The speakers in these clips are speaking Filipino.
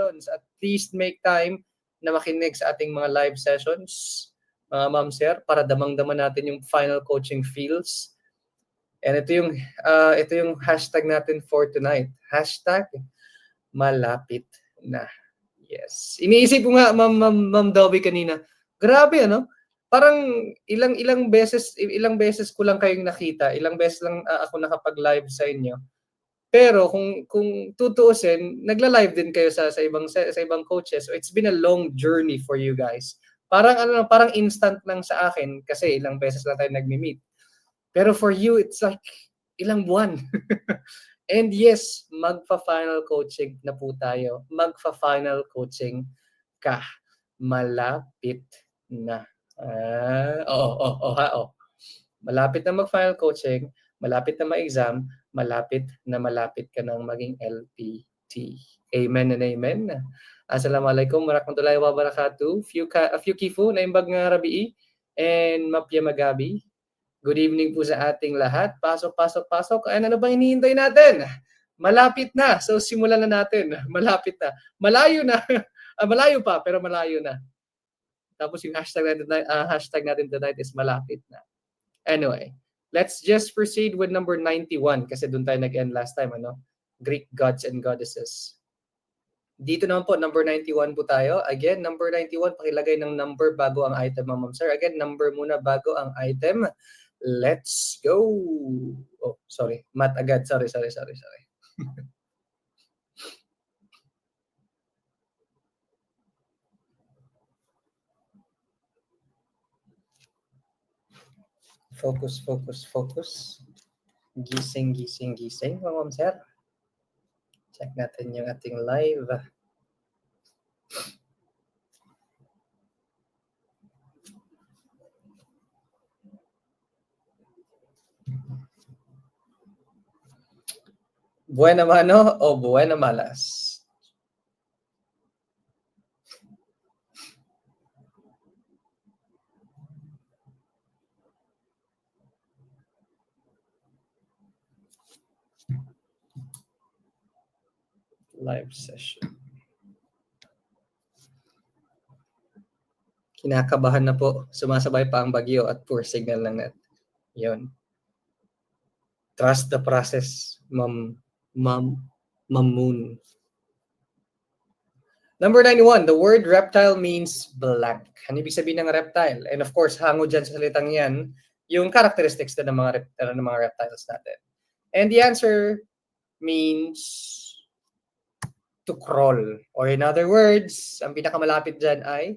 at least make time na makinig sa ating mga live sessions, mga ma'am sir, para damang-dama natin yung final coaching feels. And ito yung hashtag natin for tonight. Hashtag malapit na. Yes. Iniisip ko nga, Ma'am Dobby kanina, grabe ano? Parang ilang beses ko lang kayong nakita, ilang beses lang ako nakapag-live sa inyo. Pero kung tutuusin, nagla-live din kayo sa ibang coaches. So it's been a long journey for you guys. Parang instant lang sa akin kasi ilang beses lang tayo nagmi-meet. Pero for you, it's like ilang buwan. And yes, magfa-final coaching na po tayo. Magfa-final coaching ka. Malapit na. Malapit na mag-final coaching, malapit na ma-exam, malapit ka ng maging LPT. Amen and amen. Assalamualaikum warahmatullahi wabarakatuh. A few kifu na imbag nga rabii and mapya magabi. Good evening po sa ating lahat. Pasok. Ano ba hinihintay natin? Malapit na. So simulan na natin. Malapit na. Malayo na. Malayo pa pero malayo na. Tapos yung hashtag natin tonight is malapit na. Anyway, let's just proceed with number 91 kasi doon tayo nag-end last time, ano? Greek gods and goddesses. Dito naman po, number 91 po tayo. Again, number 91, pakilagay ng number bago ang item, ma'am sir. Again, number muna bago ang item. Let's go! Oh, sorry. Math agad. Sorry. Focus. Gising, ma'am sir. Check natin yung ating live. Buena mano o buena malas? Live session. Kinakabahan na po. Sumasabay pa ang bagyo at poor signal ng net. Yun. Trust the process, Ma'am Moon. Number 91, the word reptile means blank. Ano ibig sabihin ng reptile? And of course, hango dyan sa salitang yan, yung characteristics na ng mga reptiles natin. And the answer means to crawl. Or in other words, ang pinakamalapit dyan ay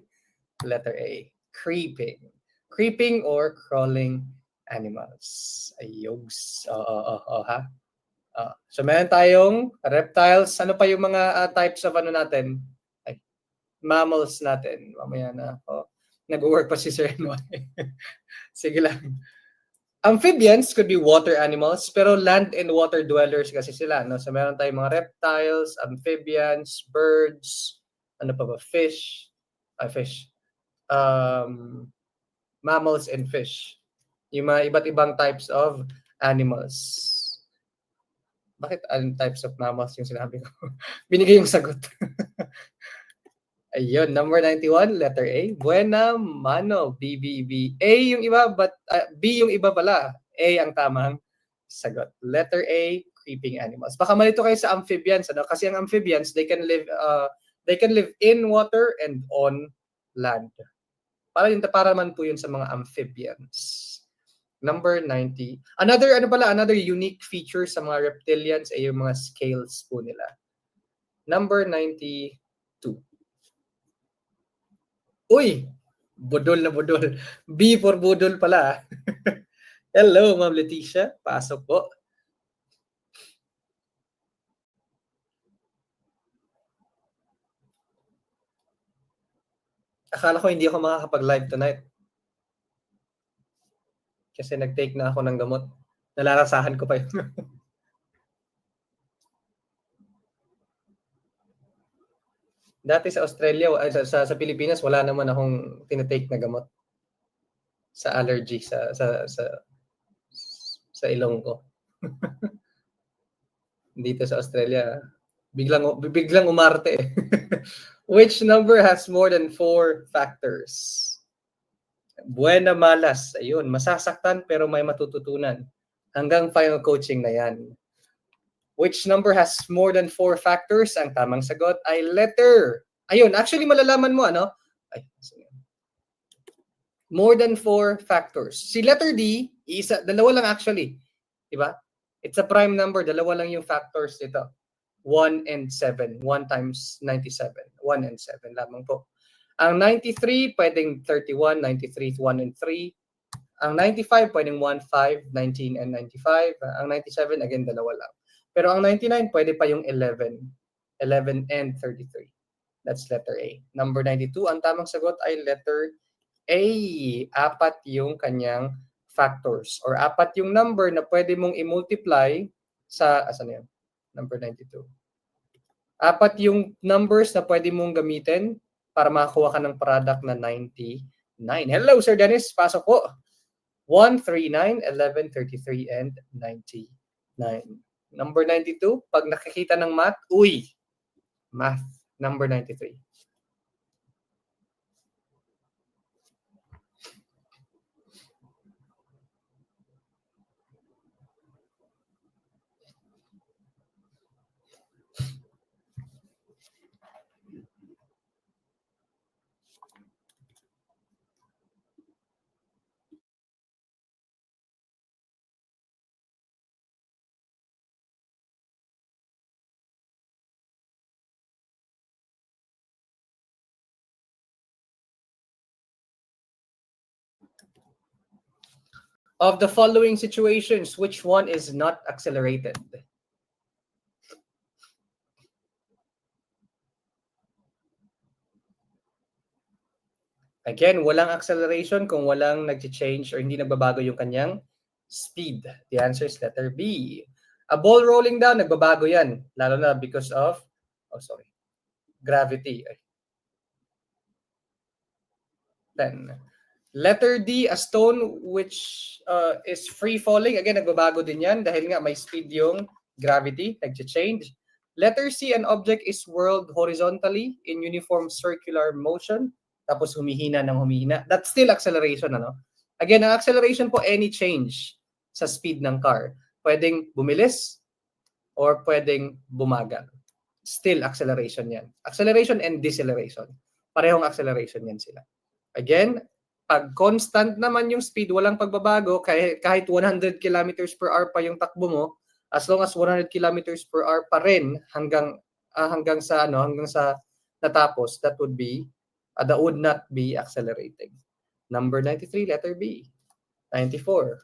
letter A, creeping. Creeping or crawling animals. Ayogs. Ha? So meron tayong reptiles. Ano pa yung mga types of natin? Mammals natin. Mamaya na. Nag-work pa si Sir Noy. Sige lang. Amphibians could be water animals, pero land and water dwellers kasi sila. No? So meron tayong mga reptiles, amphibians, birds, ano pa ba? Fish. Mammals and fish. Yung mga iba't ibang types of animals. Bakit anong types of mammals yung sinabi ko? Binigay yung sagot. Ayun, number 91, letter A. Buena mano, B. A yung iba, but B yung iba pala. A ang tamang sagot. Letter A, creeping animals. Baka malito kayo sa amphibians, ano? Kasi ang amphibians, they can live in water and on land. Para naman po yun sa mga amphibians. Number 90. Another unique feature sa mga reptilians ay yung mga scales po nila. Number 92. Uy! Budol na budol. B for budol pala. Hello, Ma'am Leticia. Pasok po. Akala ko hindi ako makakapag-live tonight. Kasi nag-take na ako ng gamot. Nalarasahan ko pa yun. Dati sa Australia, sa Pilipinas, wala naman akong tinitake na gamot sa allergy sa ilong ko. Dito sa Australia, Biglang umarte eh. Which number has more than 4 factors? Buena malas. Ayun, masasaktan pero may matututunan. Hanggang final coaching na yan. Which number has more than 4 factors? Ang tamang sagot ay letter. Ayun, actually malalaman mo ano? Ay, more than 4 factors. Si letter D, dalawa lang actually. Diba? It's a prime number. Dalawa lang yung factors nito. 1 and 7. 1 times 97. 1 and 7 lamang po. Ang 93, pwedeng 31, 93, 1 and 3. Ang 95, pwedeng 1, 5, 19 and 95. Ang 97, again, dalawa lang. Pero ang 99, pwede pa yung 11. 11 and 33. That's letter A. Number 92, ang tamang sagot ay letter A. Apat yung kanyang factors or apat yung number na pwede mong i-multiply sa, asan yan? Number 92. Apat yung numbers na pwede mong gamitin para makakuha ka ng product na 99. Hello, Sir Dennis. Pasok po. 1, 3, 9, 11, 33, and 99. Number 92, pag nakikita ng math, math. Number 93. Of the following situations, which one is not accelerated? Again, walang acceleration kung walang nag-change or hindi nagbabago yung kanyang speed. The answer is letter B. A ball rolling down, nagbabago yan. Lalo na because of, gravity. 10. Letter D, a stone which is free falling. Again, nagbabago din yan dahil nga may speed yung gravity, nag-change. Letter C, an object is whirled horizontally in uniform circular motion. Tapos humihina ng humihina. That's still acceleration, ano? Again, ang acceleration po, any change sa speed ng car. Pwedeng bumilis or pwedeng bumagal. Still acceleration yan. Acceleration and deceleration. Parehong acceleration yan sila. Again, pag constant naman yung speed, walang pagbabago, kahit 100 kilometers per hour pa yung takbo mo, as long as 100 kilometers per hour pa rin hanggang sa natapos, that would not be accelerating. Number 93, letter B. 94.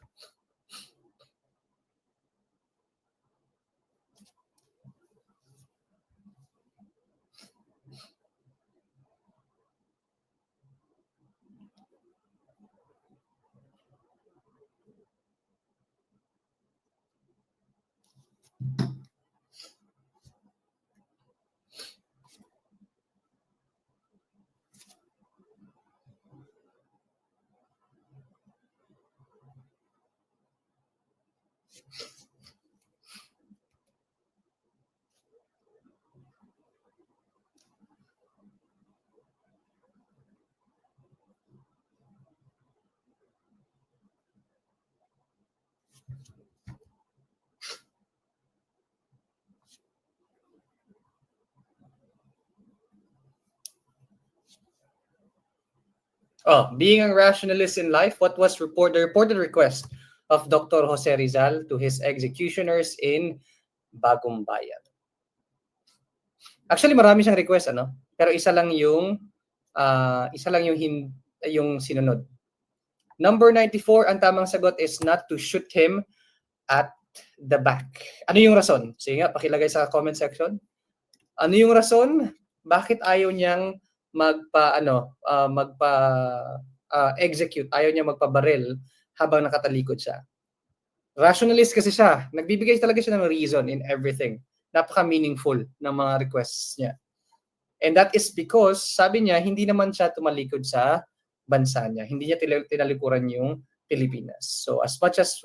Being a rationalist in life, what was the reported request of Dr. Jose Rizal to his executioners in Bagong Bayan? Actually, marami siyang request, ano? Pero isa lang yung sinunod. Number 94, ang tamang sagot is not to shoot him at the back. Ano yung rason? Sige nga, pakilagay sa comment section. Ano yung rason? Bakit ayaw niyang execute, ayaw niya magpabaril habang nakatalikod siya? Rationalist kasi siya. Nagbibigay talaga siya ng reason in everything. Napaka-meaningful ng mga requests niya. And that is because, sabi niya, hindi naman siya tumalikod sa bansa niya. Hindi niya tinalikuran yung Pilipinas. So as much as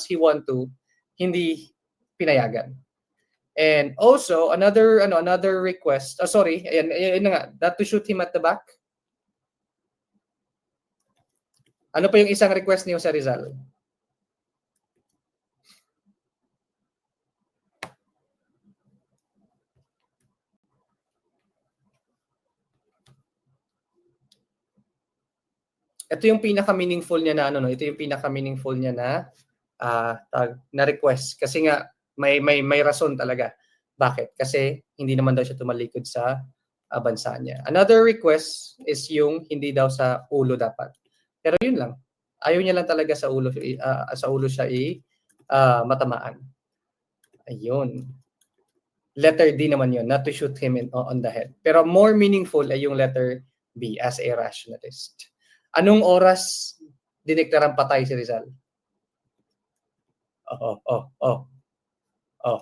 he want to, hindi pinayagan. And also, another request. Oh, sorry, ayan na nga. Not to shoot him at the back. Ano pa yung isang request niyo sa Rizal? Ito yung pinaka-meaningful niya na ito yung pinaka-meaningful niya na request kasi nga may rason talaga. Bakit? Kasi hindi naman daw siya tumalikod sa bansa niya. Another request is yung hindi daw sa ulo dapat. Pero yun lang. Ayaw niya lang talaga sa ulo siya matamaan. Ayun. Letter D naman yun, not to shoot him on the head. Pero more meaningful ay yung letter B as a rationalist. Anong oras dineklarang patay si Rizal?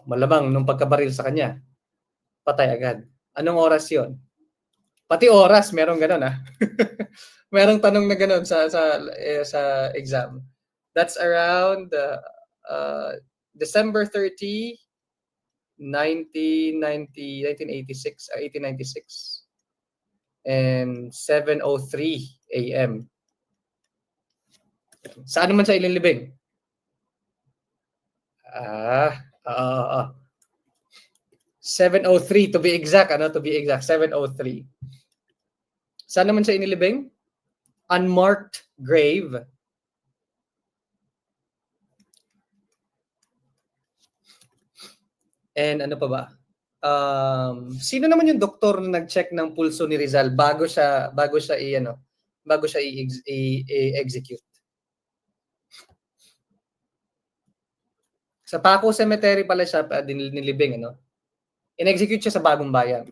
Malamang nung pagkabaril sa kanya, patay agad. Anong oras yon? Pati oras, merong ganun merong tanong na ganun sa exam. That's around December 30, 1896 and 7:03 a.m. Saan naman sa ililibing? 7:03 to be exact, 7:03. Saan naman siya inilibing? Unmarked grave. And ano pa ba? Sino naman yung doktor na nag-check ng pulso ni Rizal bago siya i-execute? Sa Paco Cemetery pala siya nilibing, In-execute siya sa Bagong Bayan.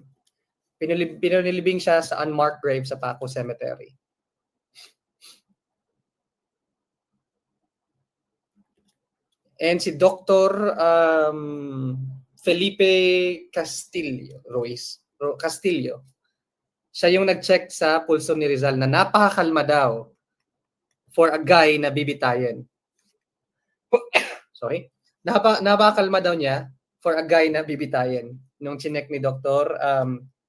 Pinilibing siya sa unmarked grave sa Paco Cemetery. And si Dr. Felipe Castillo, siya yung nag-check sa pulso ni Rizal na napakakalma daw for a guy na bibitayin. Sorry. Napakakalma daw niya for a guy na bibitayin nung chinek ni Dr.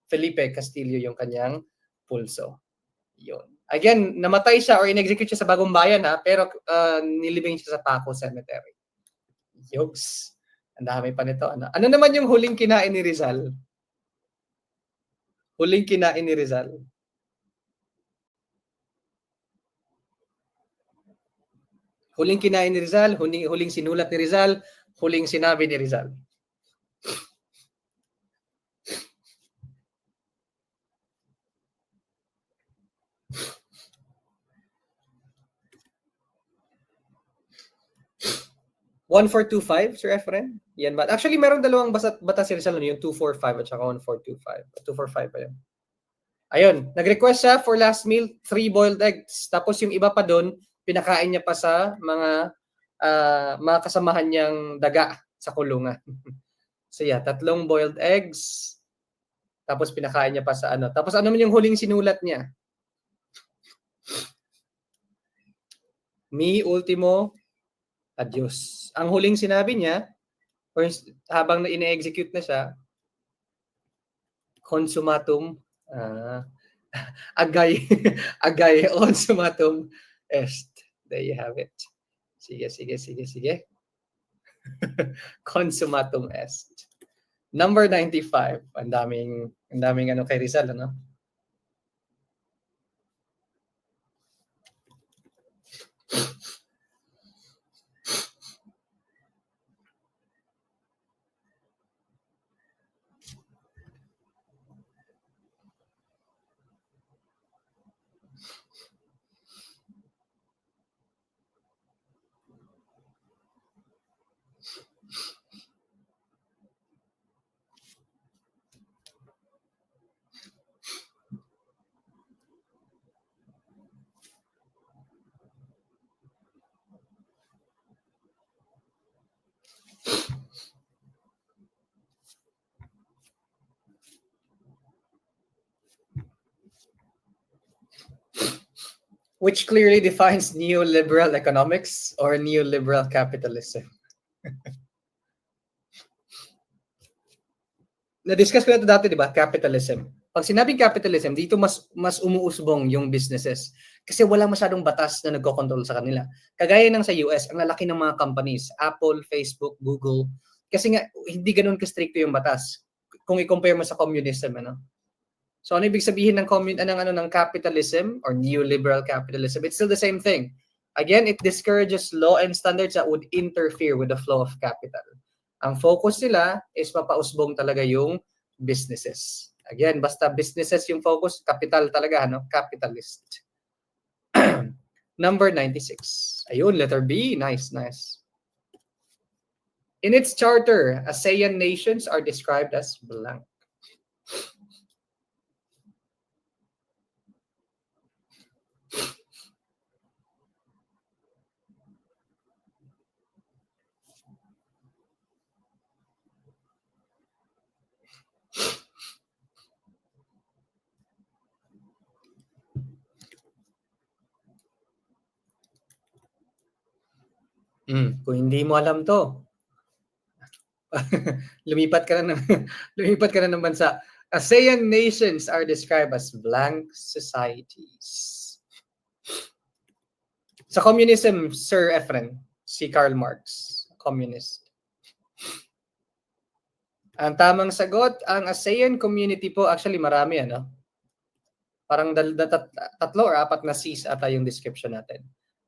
Felipe Castillo yung kanyang pulso. Yun. Again, namatay siya or in-execute siya sa Bagong Bayan pero nilibing siya sa Paco Cemetery. Yogs. Ang dami pa nito. Ano naman yung huling kinain ni Rizal? Huling kinain ni Rizal? Huling kinain ni Rizal, huling sinulat ni Rizal, huling sinabi ni Rizal. One four two five, Sir Efren? Yan ba? Actually, meron dalawang batas si Rizal, yung 245 at saka 1425. 245 pa yan. Ayun, nag-request siya for last meal, 3 boiled eggs. Tapos yung iba pa doon, pinakain niya pa sa mga kasamahan niyang daga sa kulungan. So yeah, 3 boiled eggs. Tapos pinakain niya pa sa Tapos ano man yung huling sinulat niya? Mi ultimo adios. Ang huling sinabi niya, or habang ina-execute na siya, consumatum agay consumatum est. There you have it. Sige. Consumatum est. Number 95. Ang daming kay Rizal, which clearly defines neoliberal economics or neoliberal capitalism. Na-discuss ko na ito dati, di ba? Capitalism. Pag sinabing capitalism, dito mas umuusbong yung businesses. Kasi wala masyadong batas na nagko-control sa kanila. Kagaya ng sa US, ang lalaki ng mga companies, Apple, Facebook, Google. Kasi nga, hindi ganun ka-stricto yung batas. Kung i-compare mo sa communism, ano? So ano ibig sabihin ng capitalism or neoliberal capitalism? It's still the same thing. Again, it discourages law and standards that would interfere with the flow of capital. Ang focus nila is mapausbong talaga yung businesses. Again, basta businesses yung focus, capital talaga, ano? Capitalist. Number 96. Ayun, letter B. Nice, nice. In its charter, ASEAN nations are described as blank. Kung hindi mo alam to, lumipat ka na ng bansa. ASEAN nations are described as blank societies. Sa communism, Sir Efren, si Karl Marx, communist. Ang tamang sagot, ang ASEAN community po, actually marami, ano? Parang tatlo or apat na C's ata yung description natin.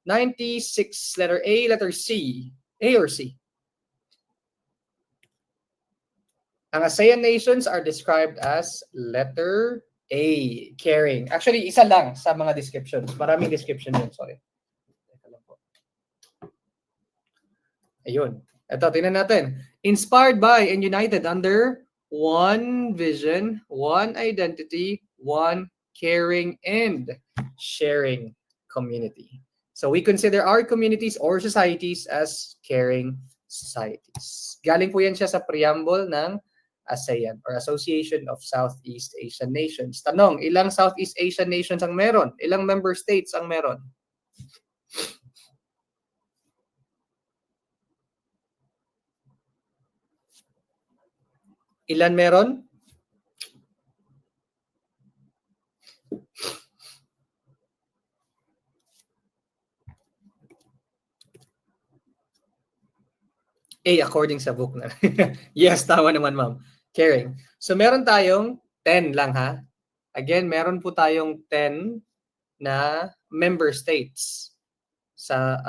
96, letter A, letter C. A or C? Ang ASEAN nations are described as letter A, caring. Actually, isa lang sa mga descriptions. Maraming description yun, sorry. Ayun. Ito, tingnan natin. Inspired by and united under one vision, one identity, one caring and sharing community. So we consider our communities or societies as caring societies. Galing po yan siya sa preamble ng ASEAN or Association of Southeast Asian Nations. Tanong, ilang Southeast Asian nations ang meron? Ilang member states ang meron? Ilan meron? A, according sa book na. Yes, tama naman, ma'am. Caring. So, meron tayong 10 lang, ha? Again, meron po tayong 10 na member states sa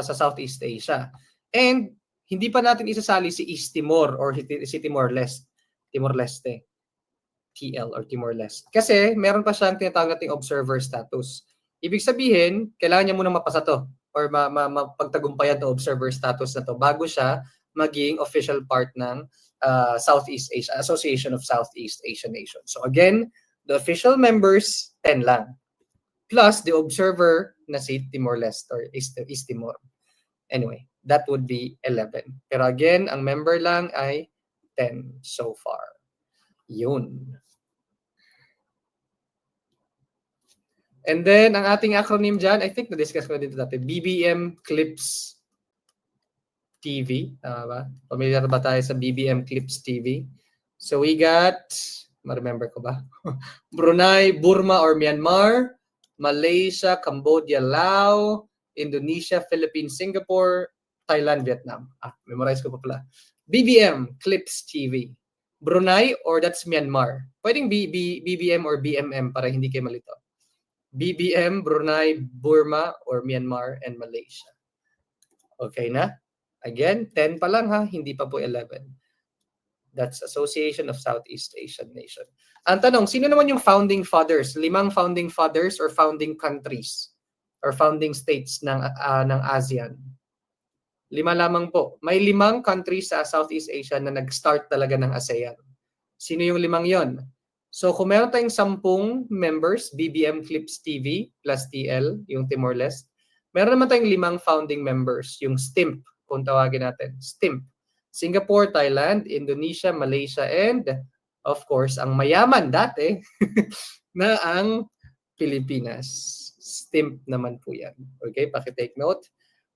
Southeast Asia. And hindi pa natin isasali si East Timor or si Timor-Leste. Timor-Leste. TL or Timor-Leste. Kasi meron pa siyang tinatawag nating observer status. Ibig sabihin, kailangan niya munang mapasa to or mapagtagumpayan to observer status na to bago siya maging official part ng Southeast Asia, Association of Southeast Asian Nations. So again, the official members, 10 lang. Plus the observer na si Timor-Leste or East Timor. Anyway, that would be 11. Pero again, ang member lang ay 10 so far. Yun. And then, ang ating acronym dyan, I think na-discuss ko dito dati, BBM Clips TV. Tama ba? Familiar ba tayo sa BBM Clips TV? So we got, ma-remember ko ba? Brunei, Burma or Myanmar, Malaysia, Cambodia, Laos, Indonesia, Philippines, Singapore, Thailand, Vietnam. Memorize ko pa pala. BBM Clips TV. Brunei or that's Myanmar. Pwedeng BBM or BMM para hindi kayo malito. BBM, Brunei, Burma, or Myanmar, and Malaysia. Okay na? Again, 10 pa lang ha, hindi pa po 11. That's Association of Southeast Asian Nation. Ang tanong, sino naman yung founding fathers? 5 founding fathers or founding countries? Or founding states ng ASEAN? 5 lamang po. May 5 countries sa Southeast Asia na nag-start talaga ng ASEAN. Sino yung 5 yon? So kung meron tayong 10 members, BBM Clips TV plus TL, yung Timor-Leste, meron naman tayong 5 founding members, yung STIMP, kung tawagin natin, STIMP. Singapore, Thailand, Indonesia, Malaysia, and of course, ang mayaman dati na ang Pilipinas. STIMP naman po yan. Okay, paki-take note.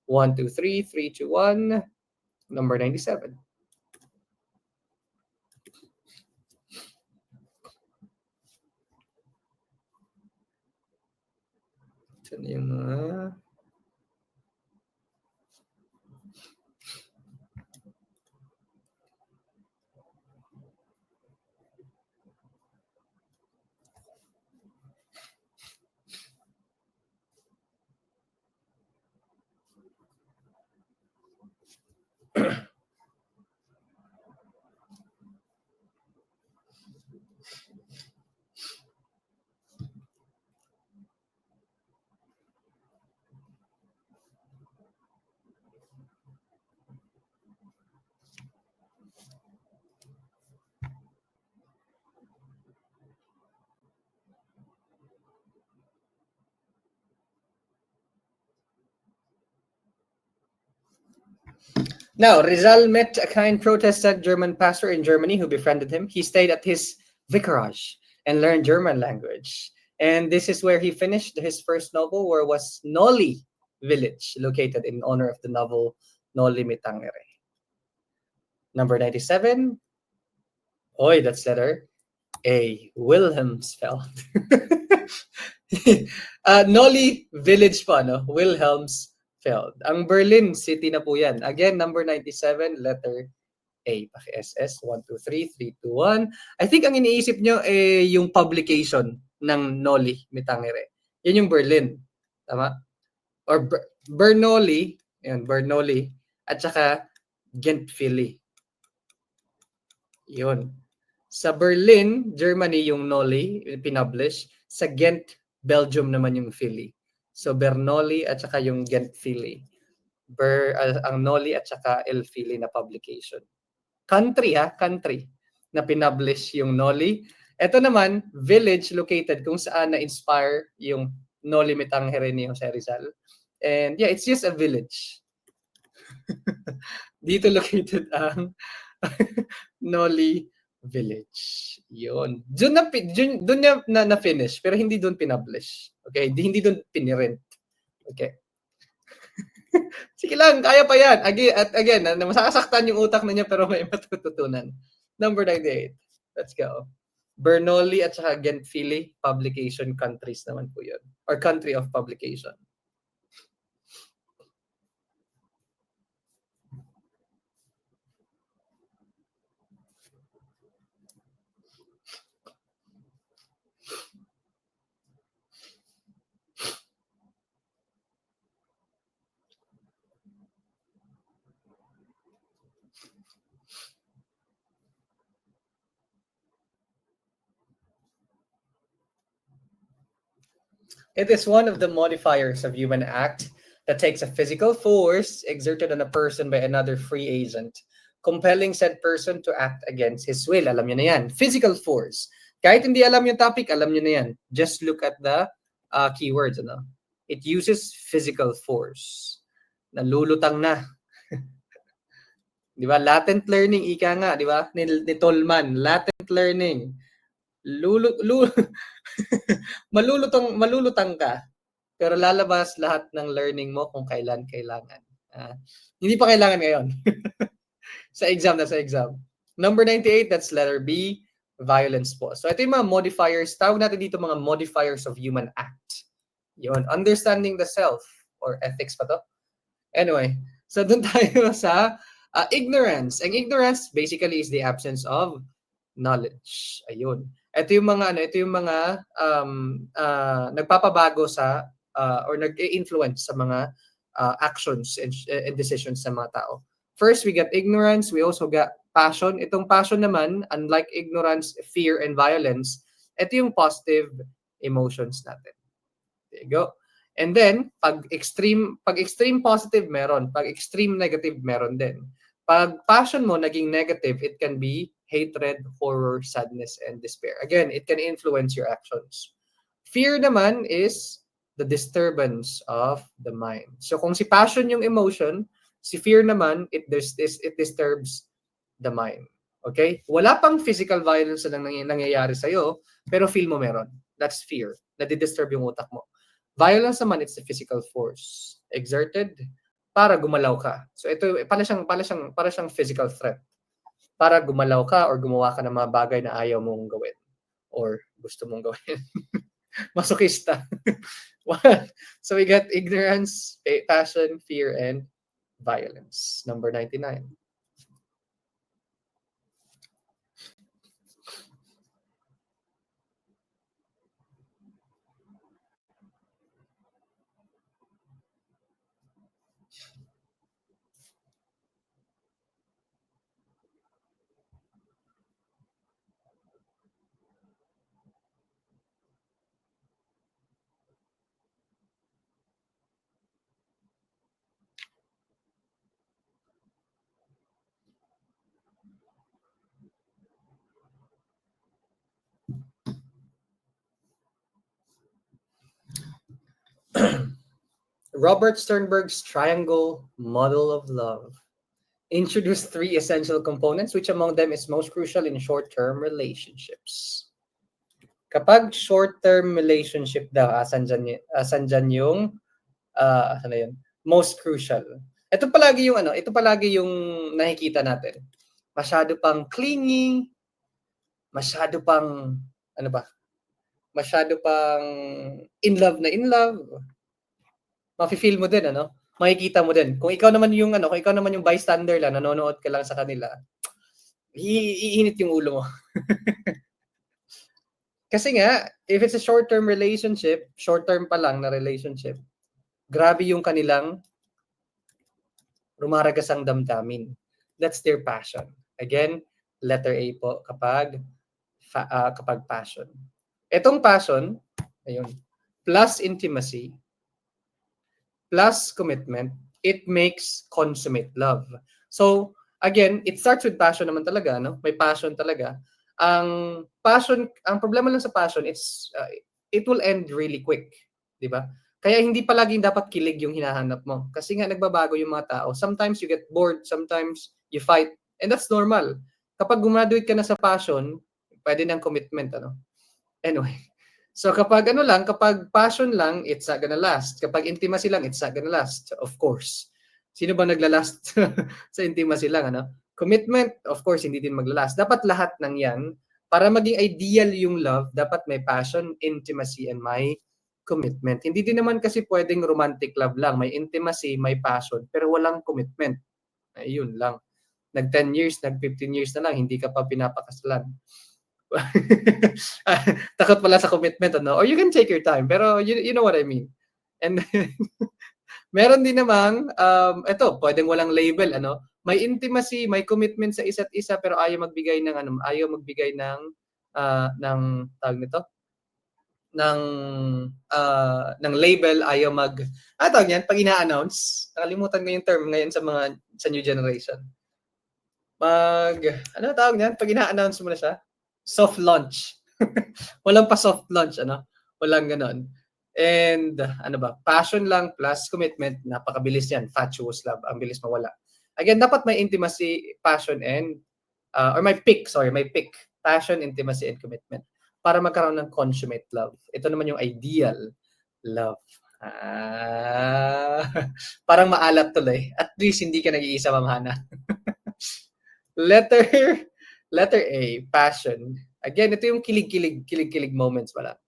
1, 2, 3, 3, 2, 1, number 97. Ito na yung mga... Now, Rizal met a kind Protestant German pastor in Germany who befriended him. He stayed at his vicarage and learned German language. And this is where he finished his first novel, where was Noli village, located in honor of the novel Noli Me Tangere. Number 97. Oy, that's letter A. Wilhelmsfeld. Noli village pa, no? Wilhelmsfeld. Ang Berlin City na po yan. Again, number 97, letter A. Paki-SS, 1, 2, 3, 3, 2, 1. I think ang iniisip nyo yung publication ng Noli Me Tangere. Yan yung Berlin. Tama? Or Bernoulli, yan, Bernoulli, at saka Gentfili. Yun. Sa Berlin, Germany yung Noli, pinublish. Sa Ghent, Belgium naman yung Philly. So Bernoulli at saka yung Gentfili. Ang Noli at saka El Philly na publication. Country na pinublish yung Noli. Ito naman, village located kung saan na-inspire yung Noli Me Tangere ni Jose Rizal. And yeah, it's just a village. Dito located ang Noli Village. Yun. Doon niya na-finish, pero hindi doon pinublish. Okay? Hindi doon pinirent. Okay? Sige lang, kaya pa yan. Again, masasaktan yung utak na niya pero may matututunan. Number 98. Let's go. Bernoulli at saka Gentfili publication countries naman po yun. Or country of publication. It is one of the modifiers of human act that takes a physical force exerted on a person by another free agent, compelling said person to act against his will. Alam nyo na yan. Physical force. Kahit hindi alam yung topic, alam nyo na yan. Just look at the keywords. Ano? It uses physical force. Nalulutang na. Di ba? Latent learning, ika nga. Di ba? Ni Tolman. Latent learning. Malulutang ka, pero lalabas lahat ng learning mo kung kailan kailangan. Hindi pa kailangan ngayon. sa exam. Number 98, that's letter B, violence po. So ito yung mga modifiers. Tawag natin dito mga modifiers of human act. Yun, understanding the self, or ethics pa to. Anyway, so dun tayo sa ignorance. And ignorance basically is the absence of knowledge. Ayun. Ito yung mga nagpapabago sa or nag-influence sa mga actions and decisions sa mga tao. First, we got ignorance. We also got passion. Itong passion naman, unlike ignorance, fear, and violence, ito yung positive emotions natin. There you go. And then, pag extreme positive meron, pag extreme negative meron din. Pag passion mo naging negative, it can be hatred, horror, sadness, and despair. Again, it can influence your actions. Fear naman is the disturbance of the mind. So kung si passion yung emotion, si fear naman, it disturbs the mind. Okay? Wala pang physical violence na nangyayari sa'yo, pero feel mo meron. That's fear. Nadidisturb yung utak mo. Violence naman, it's the physical force exerted para gumalaw ka. So ito, para siyang physical threat. Para gumalaw ka or gumawa ka ng mga bagay na ayaw mong gawin or gusto mong gawin. Masochista. So we got ignorance, passion, fear, and violence. Number 99. Robert Sternberg's triangle model of love introduced three essential components, which among them is most crucial in short-term relationships. Kapag short-term relationship daw, asan dyan yung, ano yun, most crucial. Ito palagi yung ito palagi yung nakikita natin. Masyado pang clingy, masyado pang, ano ba, masyado pang in love na in love. Mafe-feel mo din, makikita mo din. Kung ikaw naman yung kung ikaw naman yung bystander lang, nanonood ka lang sa kanila, iinit yung ulo mo. Kasi nga, if it's a short-term relationship, short-term pa lang na relationship, grabe yung kanilang rumaragas ang damdamin. That's their passion. Again, letter A po kapag passion. Etong passion, ayun, plus intimacy, plus commitment, it makes consummate love. So, again, it starts with passion naman talaga, no? May passion talaga. Ang problema lang sa passion, it will end really quick, 'di ba? Kaya hindi palaging dapat kilig yung hinahanap mo. Kasi nga nagbabago yung mga tao. Sometimes you get bored, sometimes you fight, and that's normal. Kapag gumraduate ka na sa passion, pwede ng commitment, Anyway, so kapag kapag passion lang, it's not gonna last. Kapag intimacy lang, it's not gonna last. Of course. Sino ba naglalast sa intimacy lang, Commitment, of course, hindi din maglalast. Dapat lahat ng yan, para maging ideal yung love, dapat may passion, intimacy, and may commitment. Hindi din naman kasi pwedeng romantic love lang. May intimacy, may passion, pero walang commitment. Ayun lang. Nag 10 years, nag 15 years na lang, hindi ka pa pinapakasalan. Takot pala sa commitment, Or you can take your time, pero you know what I mean. And meron din namang, ito, pwedeng walang label, May intimacy, may commitment sa isa't isa, pero ayaw magbigay ng tawag nito, ng label, ayaw tawag niyan, pag ina-announce, nakalimutan ko yung term ngayon sa new generation. Tawag niyan, pag ina-announce mo na siya? Soft launch. Walang pa soft launch, Walang ganon. And passion lang plus commitment, napakabilis yan. Fatuous love, ang bilis mawala. Again, dapat may intimacy, passion, and or may pick. Passion, intimacy, and commitment para magkaroon ng consummate love. Ito naman yung ideal love. Parang maalat tuloy. At least hindi ka nag-iisa, Ma'am Hana. Letter A, passion. Again, ito yung kilig-kilig moments pala.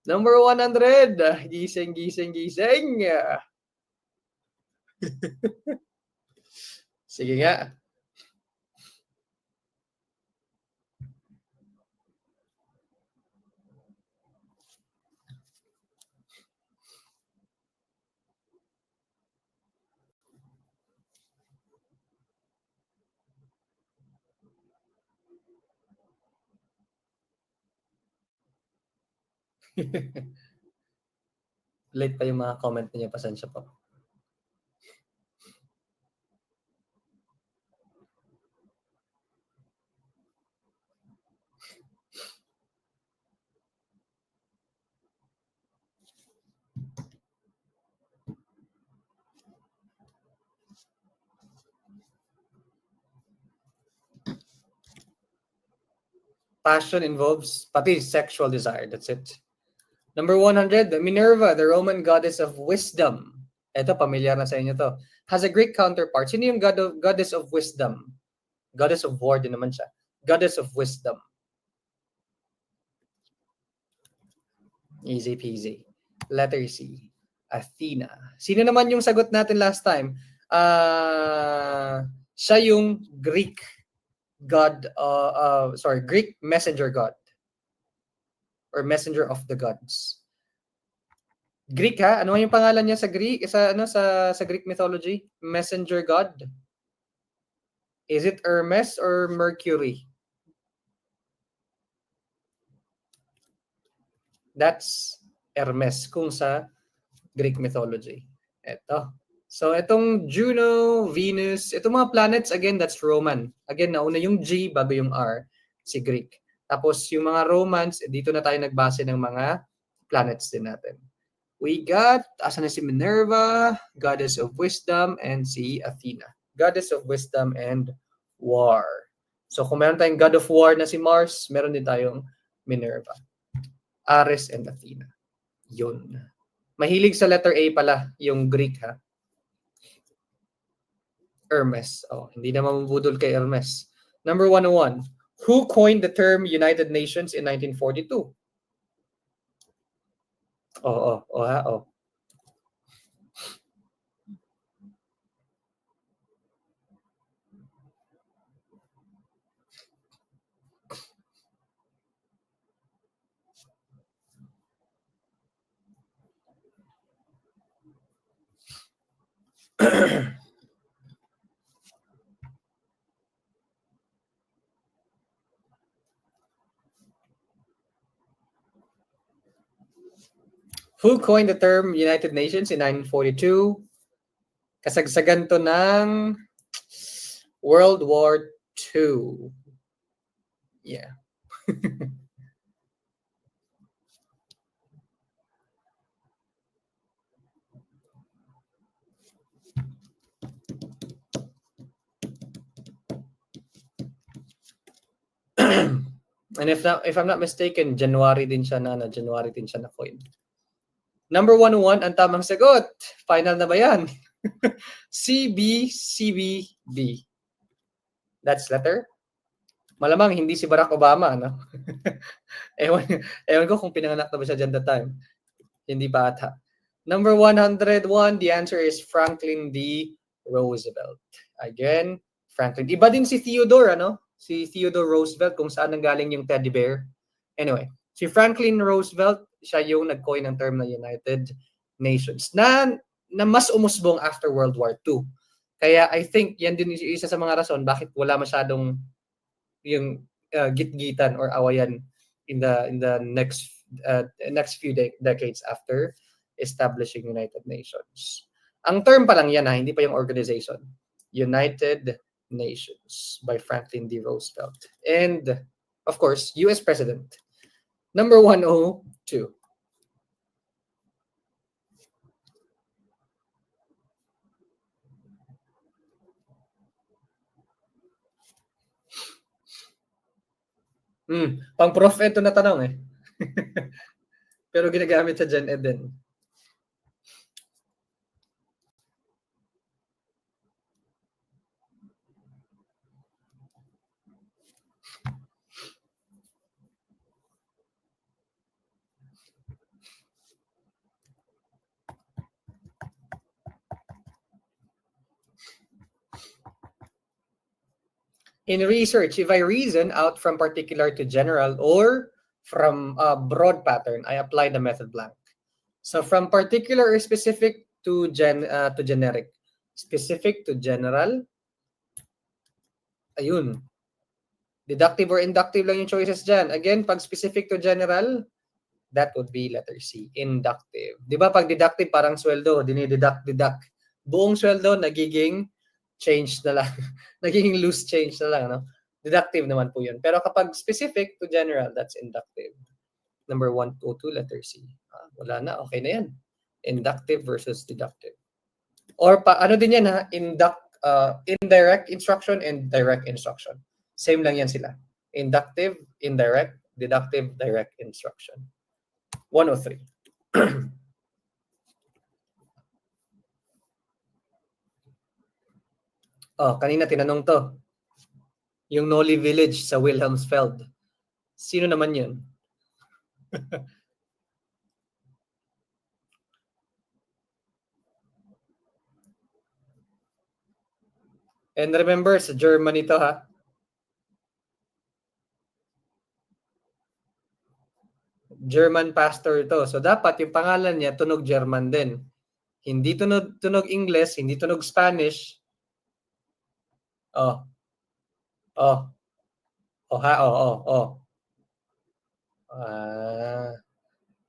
Number 100, gising. Sige nga. Late pa yung mga comment niyo, pasensya po. Passion involves pati sexual desire. That's it. Number 100, Minerva, the Roman goddess of wisdom. Ito, pamilyar na sa inyo to. Has a Greek counterpart. Sino yung goddess of wisdom? Goddess of war din naman siya. Goddess of wisdom. Easy peasy. Letter C. Athena. Sino naman yung sagot natin last time? Siya yung Greek god, Greek messenger god. Or messenger of the gods. Greek ha? Ano yung pangalan niya sa Greek? Sa Greek mythology? Messenger god? Is it Hermes or Mercury? That's Hermes kung sa Greek mythology. Ito. So, itong Juno, Venus, itong mga planets, again, that's Roman. Again, nauna yung G bago yung R, si Greek. Tapos, yung mga Romans, dito na tayo nagbase ng mga planets din natin. We got, asan na si Minerva, Goddess of Wisdom, and si Athena. Goddess of Wisdom and War. So, kung meron tayong God of War na si Mars, meron din tayong Minerva. Ares and Athena. Yun. Mahilig sa letter A pala, yung Greek ha. Hermes. Oh, hindi na mamubudol kay Hermes. Number 101. Who coined the term United Nations in 1942? Oh. Who coined the term United Nations in 1942? Kasagsagan to ng World War II. Yeah. And if I'm not mistaken, January din siya na coin. Number 101, ang tamang sagot. Final na ba yan? CB. That's letter? Malamang hindi si Barack Obama, no? ewan ko kung pinanganak na ba siya dyan that time. Hindi pa ata. Number 101, the answer is Franklin D. Roosevelt. Again, Franklin. Iba din si Theodore, ano? Si Theodore Roosevelt, kung saan nanggaling yung teddy bear. Anyway, si Franklin Roosevelt, siya yung nag-coin ng term na United Nations na mas umusbong after World War II. Kaya I think yan din isa sa mga rason bakit wala masyadong yung gitgitan or awayan in the next few decades after establishing United Nations. Ang term pa lang yan hindi pa yung organization. United Nations by Franklin D. Roosevelt. And, of course, US President. Number 102. Pang prof ito na tanong eh. Pero ginagamit sa Gen Ed din. In research, if I reason out from particular to general or from a broad pattern, I apply the method blank. So from particular or specific to generic. Specific to general. Ayun. Deductive or inductive lang yung choices dyan. Again, pag specific to general, that would be letter C, inductive. Di ba pag deductive, parang sweldo, dinideduct. Buong sweldo, nagiging change na lang. Nagiging loose change na lang. No? Deductive naman po yun. Pero kapag specific to general, that's inductive. Number 102, letter C. Wala na, okay na yan. Inductive versus deductive. Or ano din yan ha, indirect instruction and direct instruction. Same lang yan sila. Inductive, indirect, deductive, direct instruction. 103. Kanina tinanong to. Yung Noli Village sa Wilhelmsfeld. Sino naman yun? And remember, sa Germany to ha. German pastor to. So dapat yung pangalan niya tunog German din. Hindi tunog English, hindi tunog Spanish. Oh. Oh. Oh ha, oh.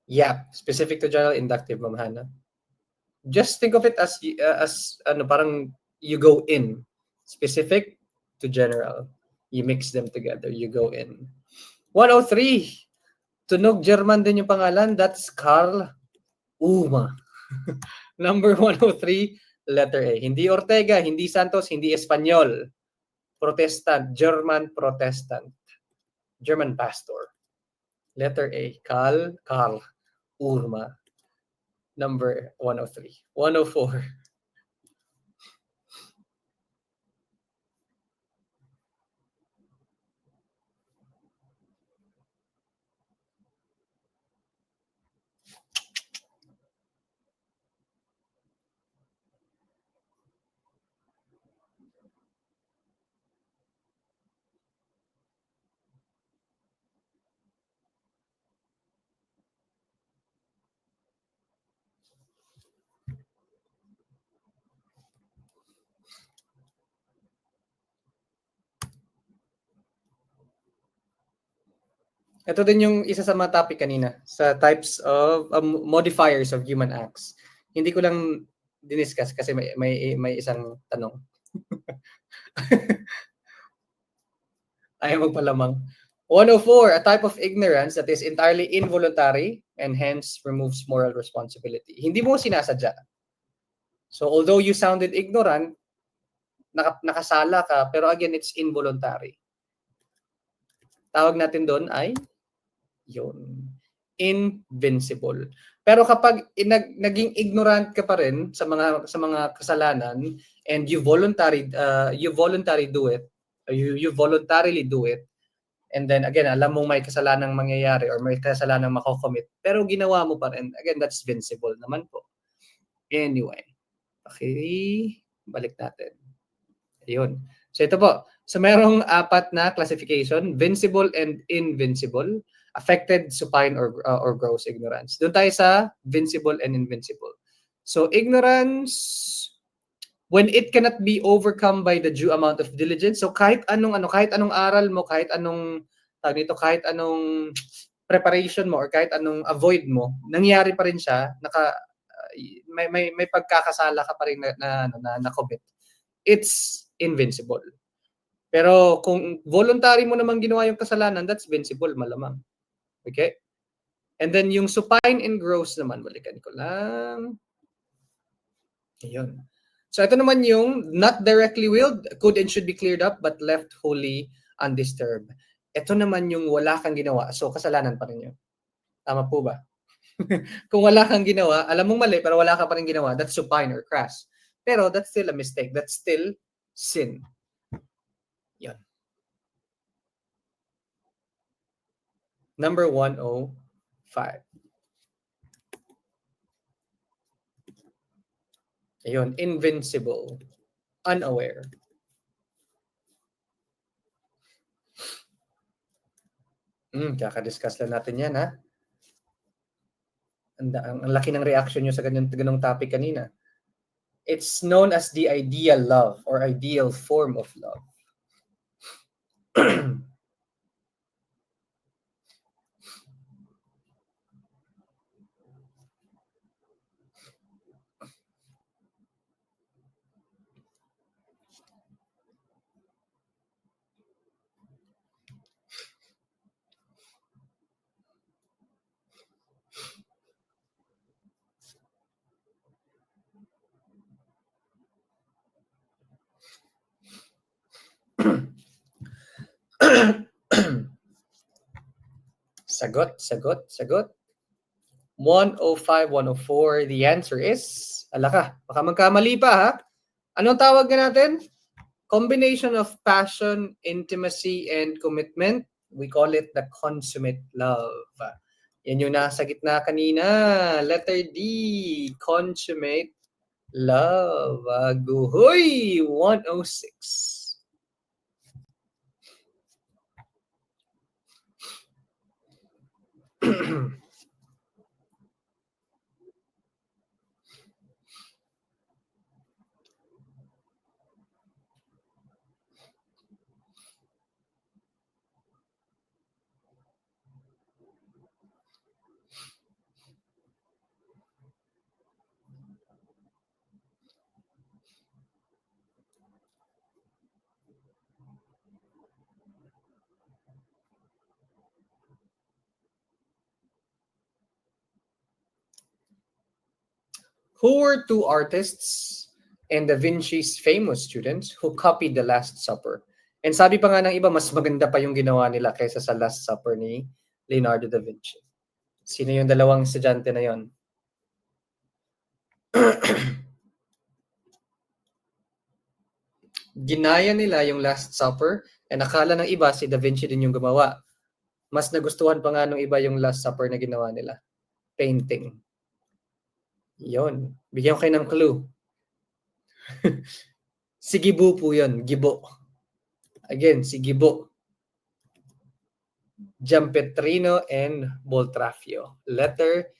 Yeah, specific to general inductive, Ma'am Hannah. Just think of it as ano, parang you go in. Specific to general. You mix them together, you go in. 103. Tunog German din yung pangalan. That's Carl Uma. Number 103, letter A. Hindi Ortega, hindi Santos, hindi Espanyol. Protestant, German Protestant. German pastor. Letter A, Carl Urma. Number 103. 104. Ito din yung isa sa mga topic kanina sa types of modifiers of human acts. Hindi ko lang diniscuss kasi may isang tanong. Ayaw magpalamang. 104, a type of ignorance that is entirely involuntary and hence removes moral responsibility. Hindi mo sinasadya. So although you sounded ignorant, nakasala ka, pero again, it's involuntary. Tawag natin doon ay yun, invincible. Pero kapag naging ignorant ka pa rin sa mga kasalanan and you voluntarily do it, you voluntarily do it, and then again, alam mong may kasalanang mangyayari or may kasalanang mako-commit, pero ginawa mo pa rin, again, that's vincible naman po. Anyway, okay, balik natin. Ayun. So ito po, so merong apat na classification, vincible and invincible, affected, supine, or gross ignorance. Doon tayo sa vincible and invincible. So ignorance, when it cannot be overcome by the due amount of diligence. So kahit anong aral mo, kahit anong kahit anong preparation mo or kahit anong avoid mo, nangyari pa rin siya, may pagkakasala ka pa rin na commit. It's invincible. Pero kung voluntary mo namang ginawa yung kasalanan, that's vincible, malamang. Okay? And then yung supine and gross naman, balikan ko lang. Ayun. So ito naman yung not directly willed, could and should be cleared up, but left wholly undisturbed. Ito naman yung wala kang ginawa, so kasalanan pa rin yun. Tama po ba? Kung wala kang ginawa, alam mong mali, pero wala ka pa rin ginawa, that's supine or crass. Pero that's still a mistake. That's still sin. Yan. Number 105. Ayun, invincible. Unaware. Kaka-discuss lang natin yan, ha? Ang laki ng reaction nyo sa ganong topic kanina. It's known as the ideal love or ideal form of love. Sagot. 105, 104. The answer is, alaka, baka magkamali pa, ha? Anong tawag natin? Combination of passion, intimacy, and commitment. We call it the consummate love. Yan yung nasa gitna kanina. Letter D, consummate Love. Aguhoy! 106. Who were two artists and Da Vinci's famous students who copied the Last Supper? And sabi pa nga ng iba, mas maganda pa yung ginawa nila kaysa sa Last Supper ni Leonardo da Vinci. Sino yung dalawang estudyante na yon? Ginaya nila yung Last Supper and akala ng iba si Da Vinci din yung gumawa. Mas nagustuhan pa nga ng iba yung Last Supper na ginawa nila. Painting. Yon. Bigyan ko kayo ng clue. Si Gibo po yun. Gibo. Again, si Gibo. Giampetrino and Boltraffio. Letter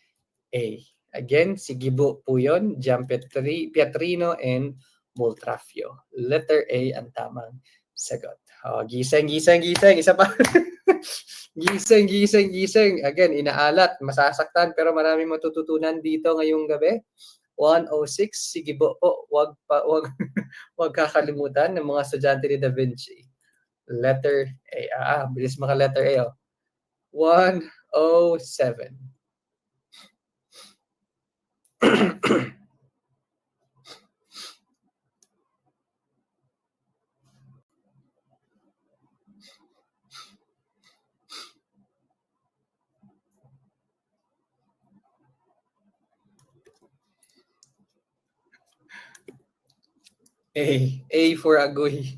A. Again, si Gibo po yun. Giampetrino and Boltraffio. Letter A ang tamang sagot. Oh, gising. Isa pa. gising. Again, inaalat, masasaktan, pero maraming matututunan dito ngayong gabi. 106, sige po, wag kakalimutan ng mga estudyante ni Da Vinci. Letter A. Bilis maka letter A. 107. A for Agoy.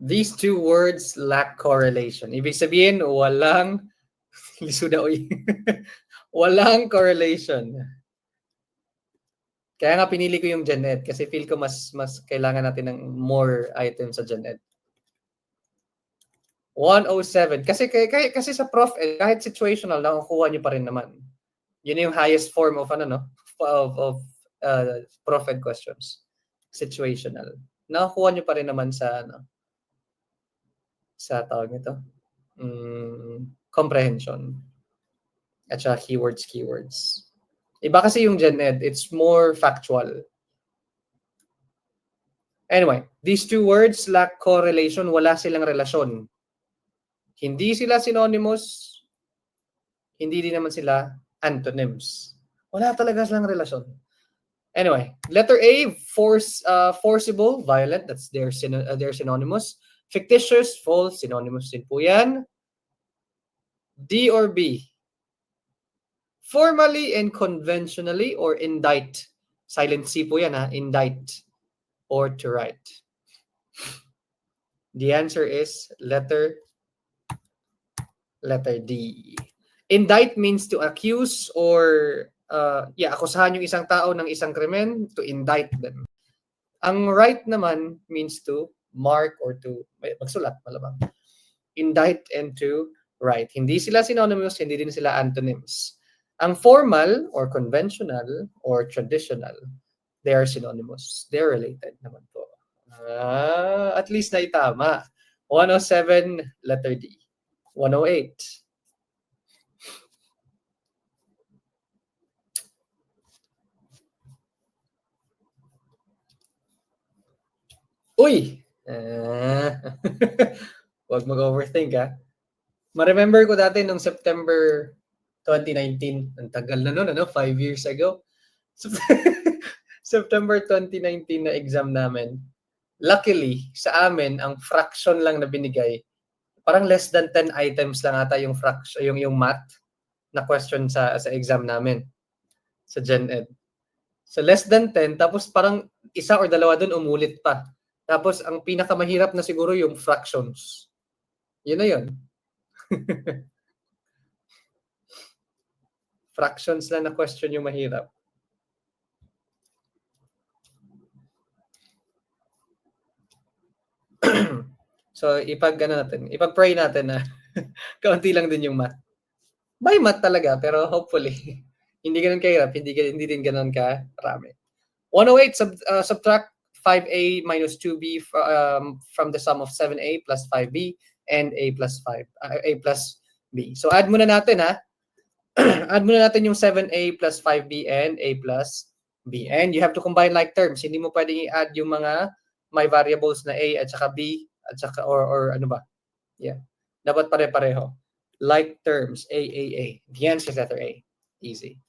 These two words lack correlation. Ibig sabihin, walang walang correlation. Kaya nga pinili ko yung Gen Ed kasi feel ko mas kailangan natin ng more items sa Gen Ed. 107. Kasi sa Prof Ed, kahit situational, nakukuha niyo pa rin naman. Yun yung highest form of Prof Ed questions. Situational. Nakukuha niyo pa rin naman sa sa tawag nito. Comprehension. At saka keywords. Iba kasi yung Gen Ed, it's more factual. Anyway, these two words lack correlation, wala silang relasyon. Hindi sila synonymous, hindi din naman sila antonyms. Wala talaga silang relasyon. Anyway, letter A, forcible, violent, that's their synonymous. Fictitious, false, synonymous din po yan. D or B? Formally and conventionally or indict. Silent C po yan, indict or to write. The answer is letter D. Indict means to accuse or akusahan yung isang tao ng isang krimen, to indict them. Ang write naman means to mark or to magsulat, malamang. Indict and to write. Hindi sila synonymous, hindi din sila antonyms. Ang formal or conventional or traditional, they are synonymous. They're related naman po. At least na itama. 107, letter D. 108. Uy! Huwag mag-overthink, ha? Ma-remember ko dati nung September 2019. Ang tagal na nun, 5 years ago. September 2019 na exam namin. Luckily, sa amin, ang fraction lang na binigay, parang less than 10 items lang ata yung fraction, yung math na question sa exam namin sa Gen Ed. So less than 10, tapos parang isa or dalawa doon umulit pa. Tapos ang pinakamahirap na siguro yung fractions. Yun na yun. Fractions lang na question yung mahirap. So ipag-pray natin na kaunti lang din yung math. May math talaga, pero hopefully hindi ganoon kahirap, hindi din ganoon karami. 108 subtract 5a minus 2b from the sum of 7a plus 5b and a plus b. So add muna natin ha. Add muna natin yung 7a plus 5b and a plus b. And you have to combine like terms. Hindi mo pwedeng i-add yung mga may variables na a at saka b at saka or ano ba? Yeah. Dapat pare-pareho. Like terms, a. The answer is letter A. Easy.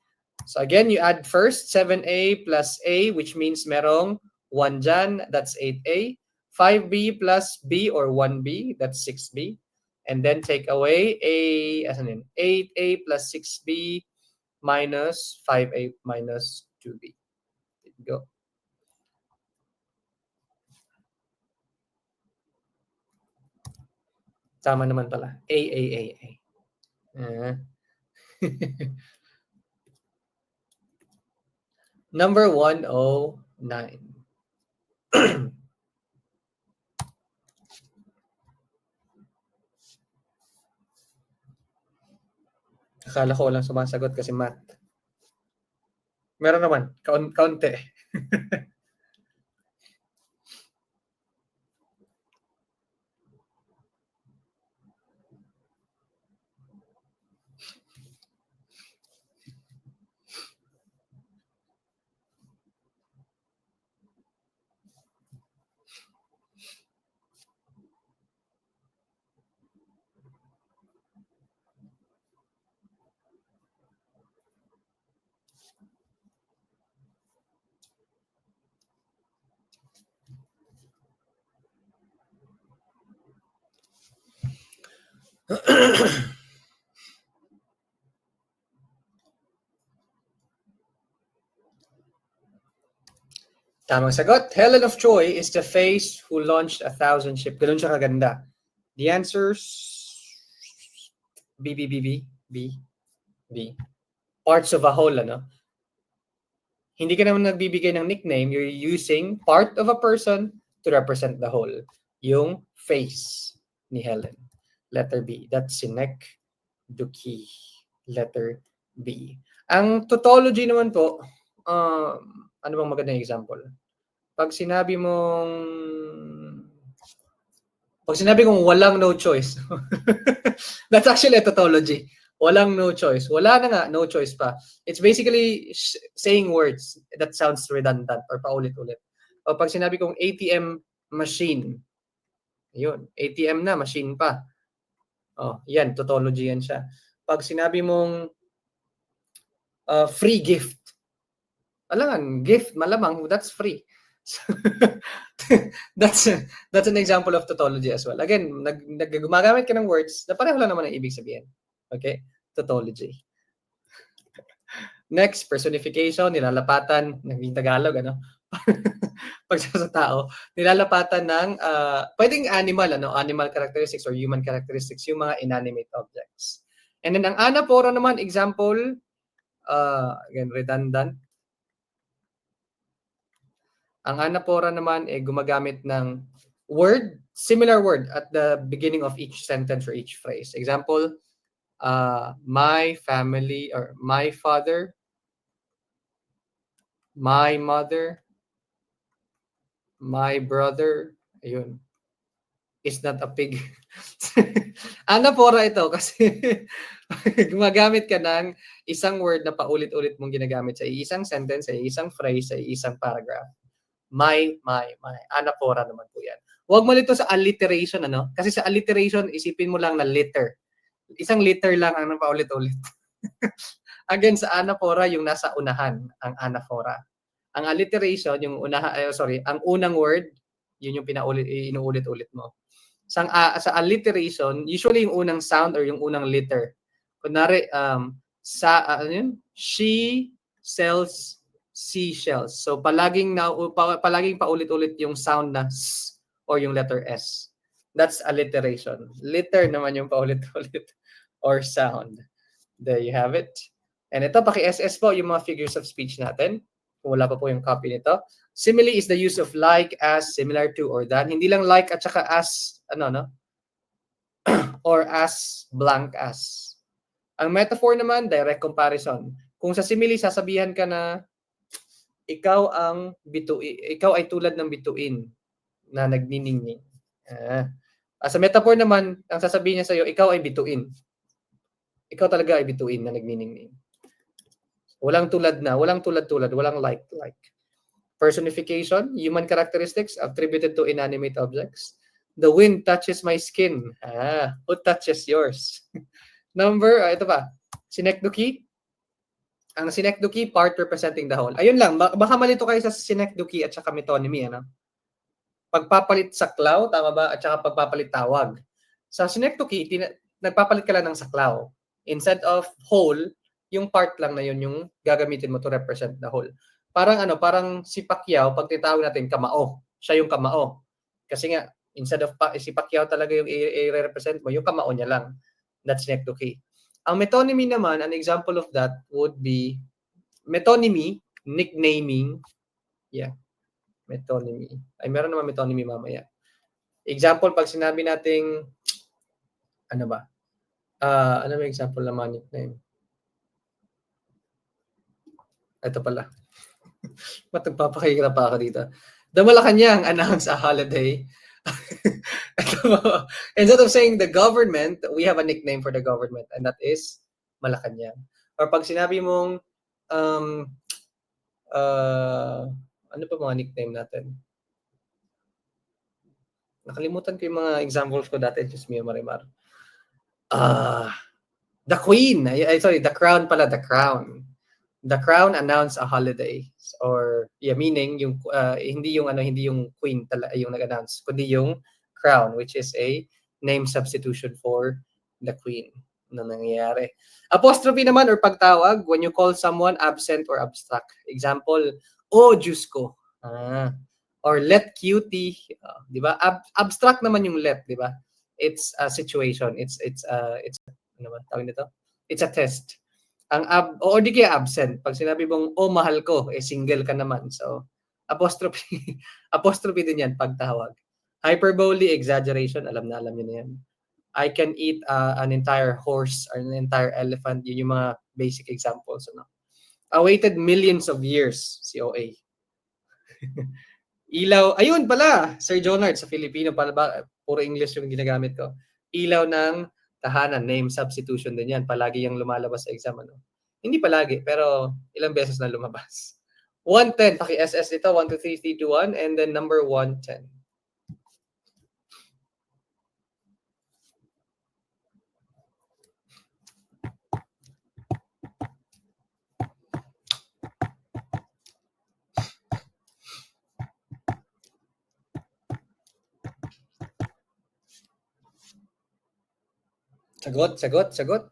So again, you add first 7a plus a, which means merong 1 dyan, that's 8a. 5b plus b or 1b, that's 6b. And then take away a, asan yun? 8a plus 6b minus 5a minus 2b. There you go. Tama naman pala. A. Number 109. Akala ko walang sumasagot kasi math. Meron naman, kaunti. Tamang sagot. Helen of Troy is the face who launched 1,000 ships. Ganun siya kaganda. The answers B. Parts of a whole, ano? Hindi ka naman nagbibigay ng nickname. You're using part of a person to represent the whole. Yung face ni Helen. Letter B. That's Synecdoche. Letter B. Ang tautology naman po, ano bang magandang example? Pag sinabi kong walang no choice, that's actually a tautology. Walang no choice. Wala na nga, no choice pa. It's basically saying words that sounds redundant or paulit-ulit. O pag sinabi kong ATM machine, yun, ATM na, machine pa. Oh, yan, tautology yan siya. Pag sinabi mong free gift, alangan, gift, malamang, that's free. that's an example of tautology as well. Again, gumagamit ka ng words na pareho lang naman ang ibig sabihin. Okay? Tautology. Next, personification, nilalapatan, naging Tagalog, ano? Pag sa tao, nilalapatan ng, pwedeng animal, ano? Animal characteristics or human characteristics, yung mga inanimate objects. And then, ang anaphora naman, example, again, redundant. Ang anaphora naman gumagamit ng word, similar word at the beginning of each sentence or each phrase. Example, my family or my father, my mother, my brother, ayun, is not a pig. Anaphora ito kasi gumagamit ka ng isang word na paulit-ulit mong ginagamit sa isang sentence, sa isang phrase, sa isang paragraph. My. Anaphora naman po yan. Huwag malito sa alliteration, ano? Kasi sa alliteration, isipin mo lang na liter. Isang liter lang ang paulit-ulit. Again, sa anaphora, yung nasa unahan, ang anaphora. Ang alliteration, yung ang unang word, yun yung inuulit-ulit mo. Sa alliteration, usually yung unang sound or yung unang letter. Kunwari, ano yun? She sells seashells. So palaging paulit-ulit yung sound na s or yung letter S. That's alliteration. Liter naman yung paulit-ulit or sound. There you have it. And ito, paki-SS po yung mga figures of speech natin. Kung wala pa po yung copy nito. Simile is the use of like, as, similar to, or than. Hindi lang like at saka as, or as, blank as. Ang metaphor naman, direct comparison. Kung sa simile, sasabihan ka na ikaw ay tulad ng bituin na nagniningning. Sa metaphor naman, ang sasabihin niya sa'yo, ikaw ay bituin. Ikaw talaga ay bituin na nagniningning. Walang tulad-tulad, walang like. Personification, human characteristics attributed to inanimate objects. The wind touches my skin. Who touches yours? Ito pa. Synecdoche. Ang synecdoche, part representing the whole. Ayun lang, baka malito kayo sa synecdoche at saka metonymy. Pagpapalit saklaw, tama ba? At saka pagpapalit tawag. Sa synecdoche, nagpapalit ka lang ng saklaw. Instead of whole, yung part lang na yun yung gagamitin mo to represent the whole. Parang si Pacquiao, pag titawag natin kamao, siya yung kamao. Kasi nga, instead of si Pacquiao talaga yung i-represent mo, yung kamao niya lang. That's synecdoche. Ang metonymy naman, an example of that would be metonymy, nicknaming. Yeah, metonymy. Ay, meron naman metonymy mamaya. Example, pag sinabi nating, ano ba? Ano ba example na mga nickname? Ito pala. Ba't nagpapakahirap pa ako dito? The Malacanang announce a holiday. Instead of saying the government, we have a nickname for the government, and that is Malacanang. Or pag sinabi mong, ano pa mga nickname natin? Nakalimutan ko yung mga examples ko dati, just me, Marimar. The Queen. The Crown pala, the Crown. The Crown announced a holiday, or meaning yung hindi yung Queen yung nag-announce, kundi yung Crown, which is a name substitution for the Queen na nangyayari. Apostrophe naman or pagtawag when you call someone absent or abstract. Example, oh Diyos ko. Or let cutie, di ba? Abstract naman yung let, di ba? It's a situation. It's ano ba tawag nito? It's a test. O di kaya absent. Pag sinabi mong, oh, mahal ko, single ka naman. So, apostrophe, apostrophe din yan, pagtawag. Hyperbole, exaggeration, alam na yan. I can eat an entire horse or an entire elephant. Yun yung mga basic examples. Awaited millions of years, COA. Ilaw, ayun pala, Sir Jonard, sa Filipino, puro English yung ginagamit ko. Ilaw ng tahanan, name substitution din yan. Palagi yung lumalabas sa exam. Hindi palagi, pero ilang beses na lumabas. 110, paki-SS ito, 1, 2, 3, 3, 2, 1, and then number 110. Sagot.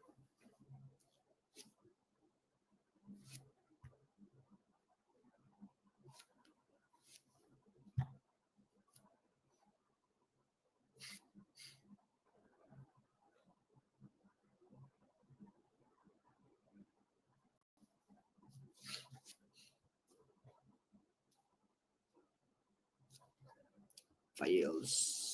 Files.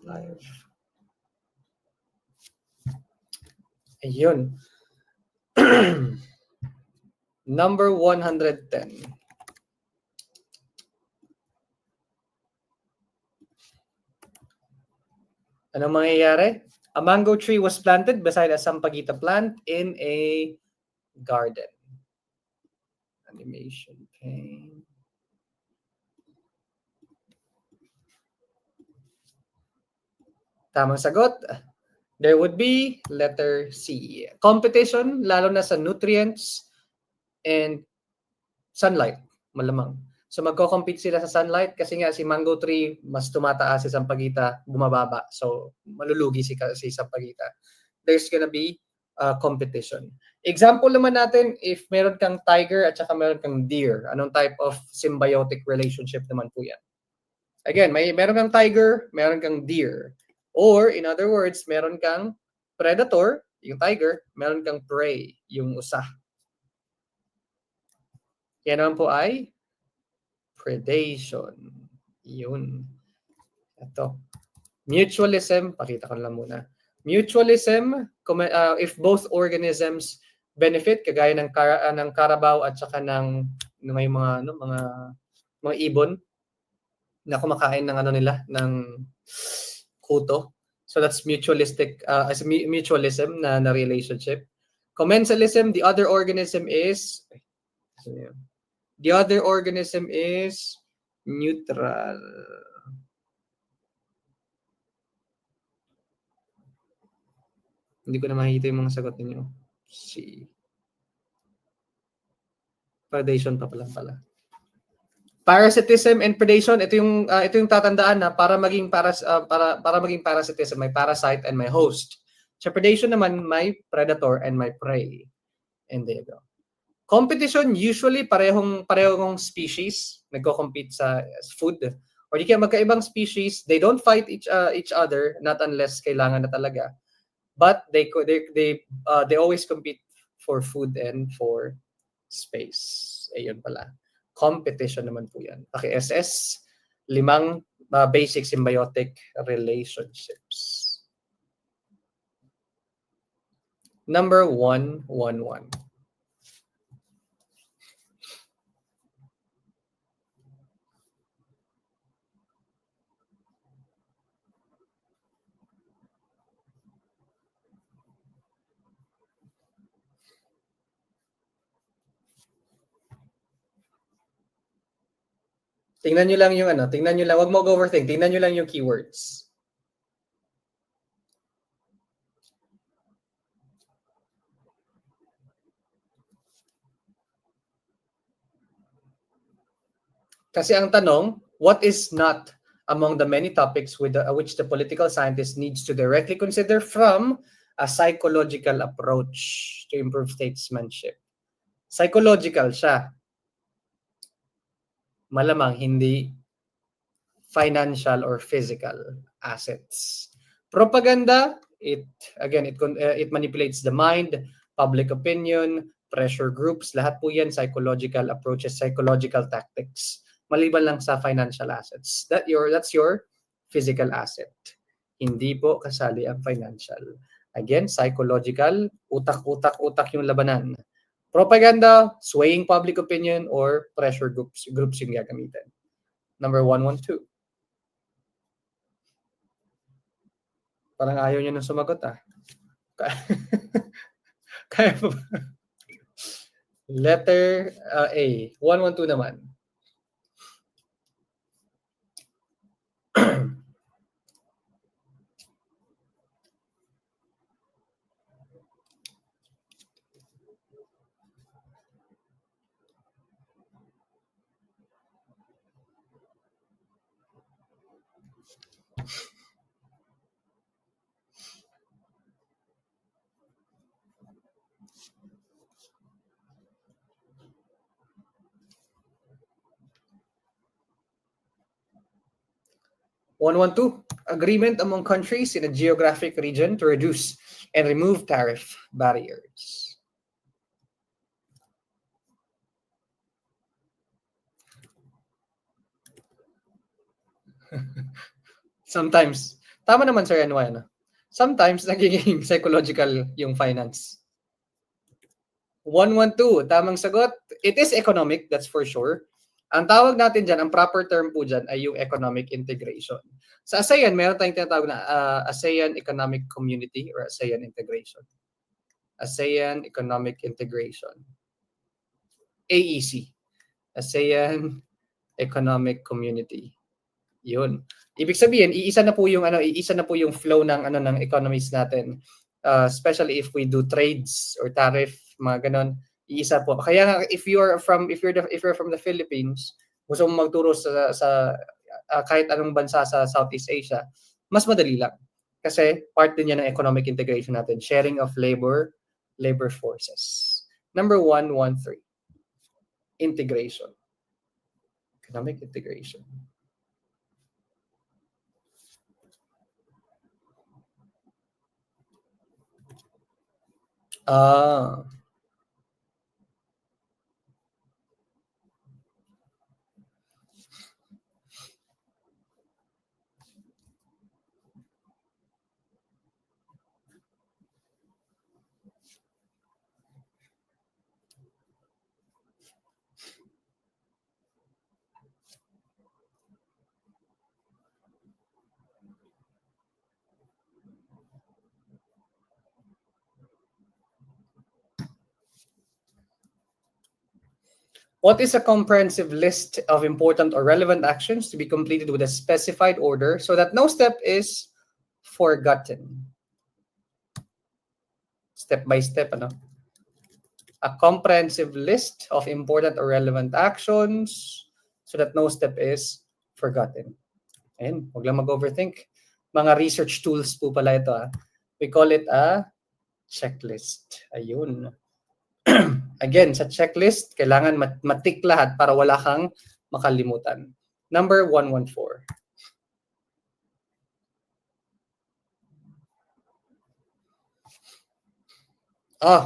Live. Ayun. Number 110. Anong mangyayari? A mango tree was planted beside a sampaguita plant in a garden. Animation pane. Tamang sagot, there would be letter C. Competition, lalo na sa nutrients and sunlight, malamang. So magko-compete sila sa sunlight kasi nga si mango tree mas tumataas, si sampaguita bumababa. So malulugi si sampaguita. There's gonna be competition. Example naman natin, if meron kang tiger at saka meron kang deer, anong type of symbiotic relationship naman po yan? Again, meron kang tiger, meron kang deer. Or in other words, meron kang predator, yung tiger, meron kang prey, yung usa. Yan naman po ay predation. Yun. Ito. Mutualism, pakita ko lang muna. Mutualism, if both organisms benefit, kagaya ng carabao at saka ng may mga ibon na kumakain ng nila ng kuto. So that's mutualistic, as mutualism na relationship. Commensalism, the other organism is neutral. Hindi ko na makikita yung mga sagot niyo. C. Predation pa pala. Parasitism and predation, ito yung tatandaan na para maging parasitism, may parasite and may host. Sa predation naman, may predator and may prey. And there you go. Competition, usually parehong species nagko-compete sa food. Or di kaya magkaibang species, they don't fight each other, not unless kailangan na talaga. But they always compete for food and for space. Ayun pala. Competition naman po yan. Paki-SS, 5 basic symbiotic relationships. Number 111. Tingnan nyo lang yung wag mo overthink, tingnan nyo lang yung keywords. Kasi ang tanong, what is not among the many topics which the political scientist needs to directly consider from a psychological approach to improve statesmanship? Psychological siya. Malamang hindi financial or physical assets. Propaganda, it manipulates the mind, public opinion, pressure groups, lahat po yan psychological approaches, psychological tactics. Maliban lang sa financial assets. That's your physical asset. Hindi po kasali ang financial. Again, psychological, utak yung labanan. Propaganda, swaying public opinion, or pressure groups yung gagamitin. Number 112. Parang ayaw niya nang sumagot ah. Kaya po ba? Letter A. 112 naman. Agreement among countries in a geographic region to reduce and remove tariff barriers. Sometimes. Tama naman, Sir NY. Sometimes nagiging psychological yung finance. 112, tamang sagot. It is economic, that's for sure. Ang tawag natin dyan, ang proper term po dyan ay yung economic integration. Sa ASEAN, meron tayong tinatawag na ASEAN Economic Community or ASEAN Integration. ASEAN Economic Integration. AEC. ASEAN Economic Community. Yun. Ibig sabihin, iisa na po yung flow ng economies natin. Especially if we do trades or tariff, mga ganon, iisa po. Kaya if you're from the Philippines, gusto mo magturo sa kahit anong bansa sa Southeast Asia, mas madali lang. Kasi part din yan ng economic integration natin, sharing of labor forces. Number 113, integration. Economic integration. What is a comprehensive list of important or relevant actions to be completed with a specified order so that no step is forgotten? Step by step, ano? A comprehensive list of important or relevant actions so that no step is forgotten. Ayun, huwag lang mag-overthink. Mga research tools po pala ito. We call it a checklist. Ayun. Again, sa checklist, kailangan matik lahat para wala kang makalimutan. Number 114.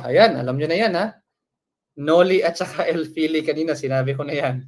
Ayan. Alam nyo na yan, ha? Noli at saka Elfili kanina, sinabi ko na yan.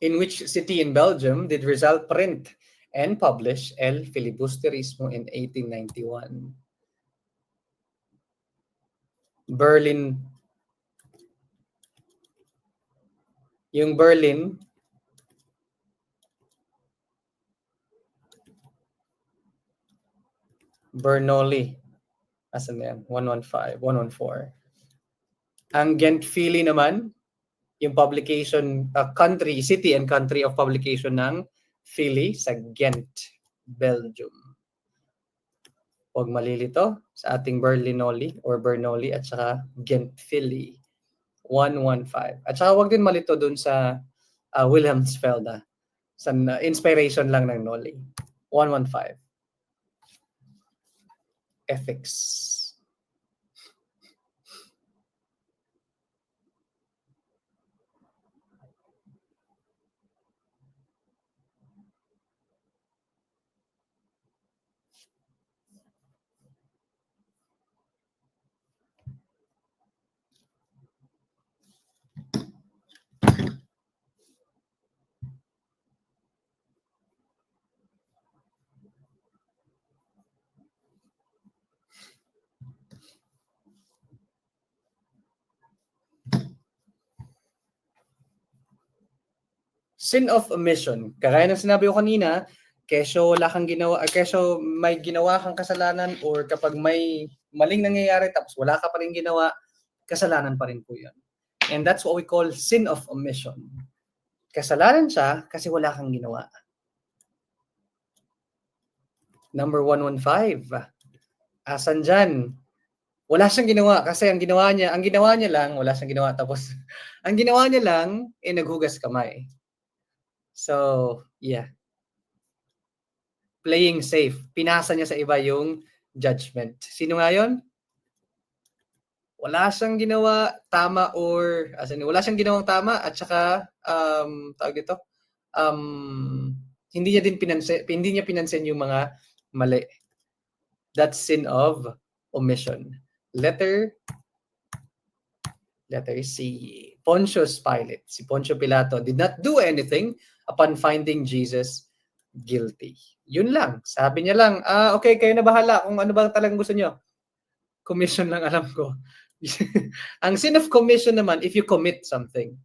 In which city in Belgium did Rizal print and publish El Filibusterismo in 1891? Berlin. Yung Berlin, Bernoulli. Asan na yan? 115, 114. Ang Gentvili naman, yung publication, country, city and country of publication ng Philly sa Ghent, Belgium. Huwag malilito sa ating Berlinoli or Bernoulli at saka Gentvili. 115. At saka huwag din malito dun sa Wilhelmsfeld. Sa inspiration lang ng Noli. 115. Ethics. Sin of omission. Kagaya ng sinabi ko kanina, kesyo wala kang ginawa, kesyo may ginawa kang kasalanan or kapag may maling nangyayari tapos wala ka pa rin ginawa, kasalanan pa rin po yun. And that's what we call sin of omission. Kasalanan siya kasi wala kang ginawa. Number 115. Asan dyan? Wala siyang ginawa kasi ang ginawa niya lang, wala siyang ginawa. Tapos, ang ginawa niya lang, naghugas kamay. So, yeah. playing safe. Pinasa niya sa iba yung judgment. Sino nga yun? Wala siyang ginawa tama or wala siyang ginawang tama at saka tawag dito, hindi niya pinansin yung mga mali. That's sin of omission. Letter C. Pontius Pilate, si Poncio Pilato did not do anything upon finding Jesus guilty. Yun lang. Sabi niya lang, okay, kayo na bahala kung ano ba talagang gusto niyo. Commission lang alam ko. Ang sin of commission naman, if you commit something.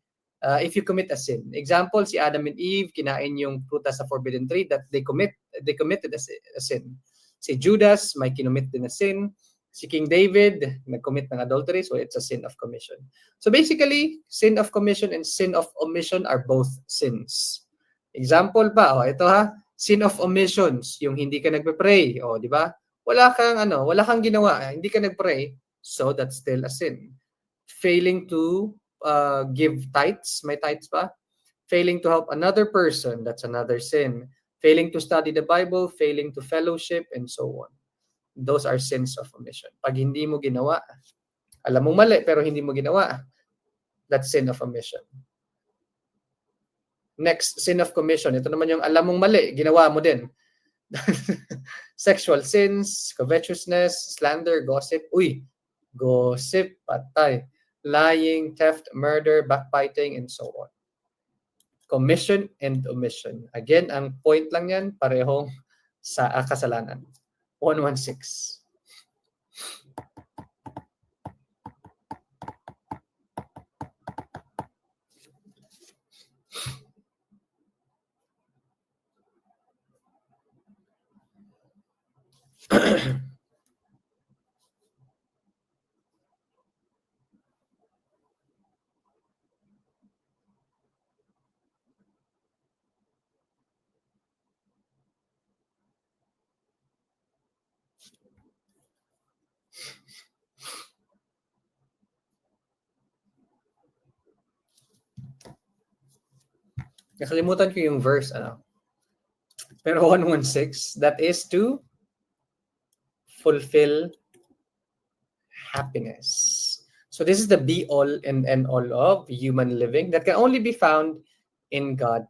If you commit a sin. Example, si Adam and Eve, kinain yung prutas sa forbidden tree that they committed a sin. Si Judas, may kinomit din na sin. Si King David, nag-commit ng adultery, so it's a sin of commission. So basically, sin of commission and sin of omission are both sins. Example pa, ito ha, sin of omissions, yung hindi ka nagpe-pray, di ba? Wala kang ginawa, hindi ka nag-pray, so that's still a sin. Failing to give tithes, may tithes pa? Failing to help another person, that's another sin. Failing to study the Bible, failing to fellowship, and so on. Those are sins of omission. Pag hindi mo ginawa, alam mo mali pero hindi mo ginawa, that's sin of omission. Next, sin of commission. Ito naman yung alam mong mali, ginawa mo din. Sexual sins, covetousness, slander, gossip. Gossip, patay. Lying, theft, murder, backbiting, and so on. Commission and omission. Again, ang point lang yan, parehong sa kasalanan. 116. Nakalimutan ko yung verse, Pero 116, that is to fulfill happiness. So this is the be-all and end-all of human living that can only be found in God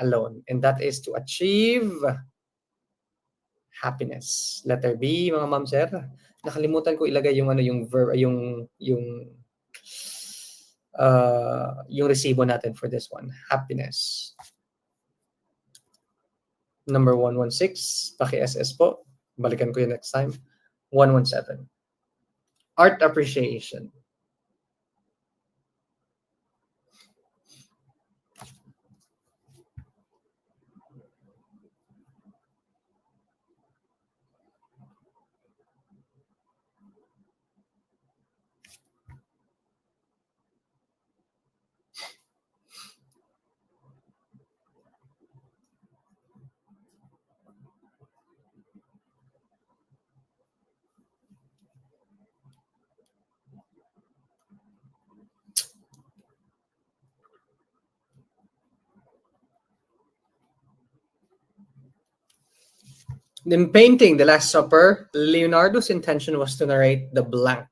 alone. And that is to achieve happiness. Letter B, mga ma'am, sir. Nakalimutan ko ilagay yung verb, yung resibo natin for this one. Happiness. Number 116, paki-SS po. Balikan ko yun next time. 117. Art appreciation. In painting The Last Supper, Leonardo's intention was to narrate the blank.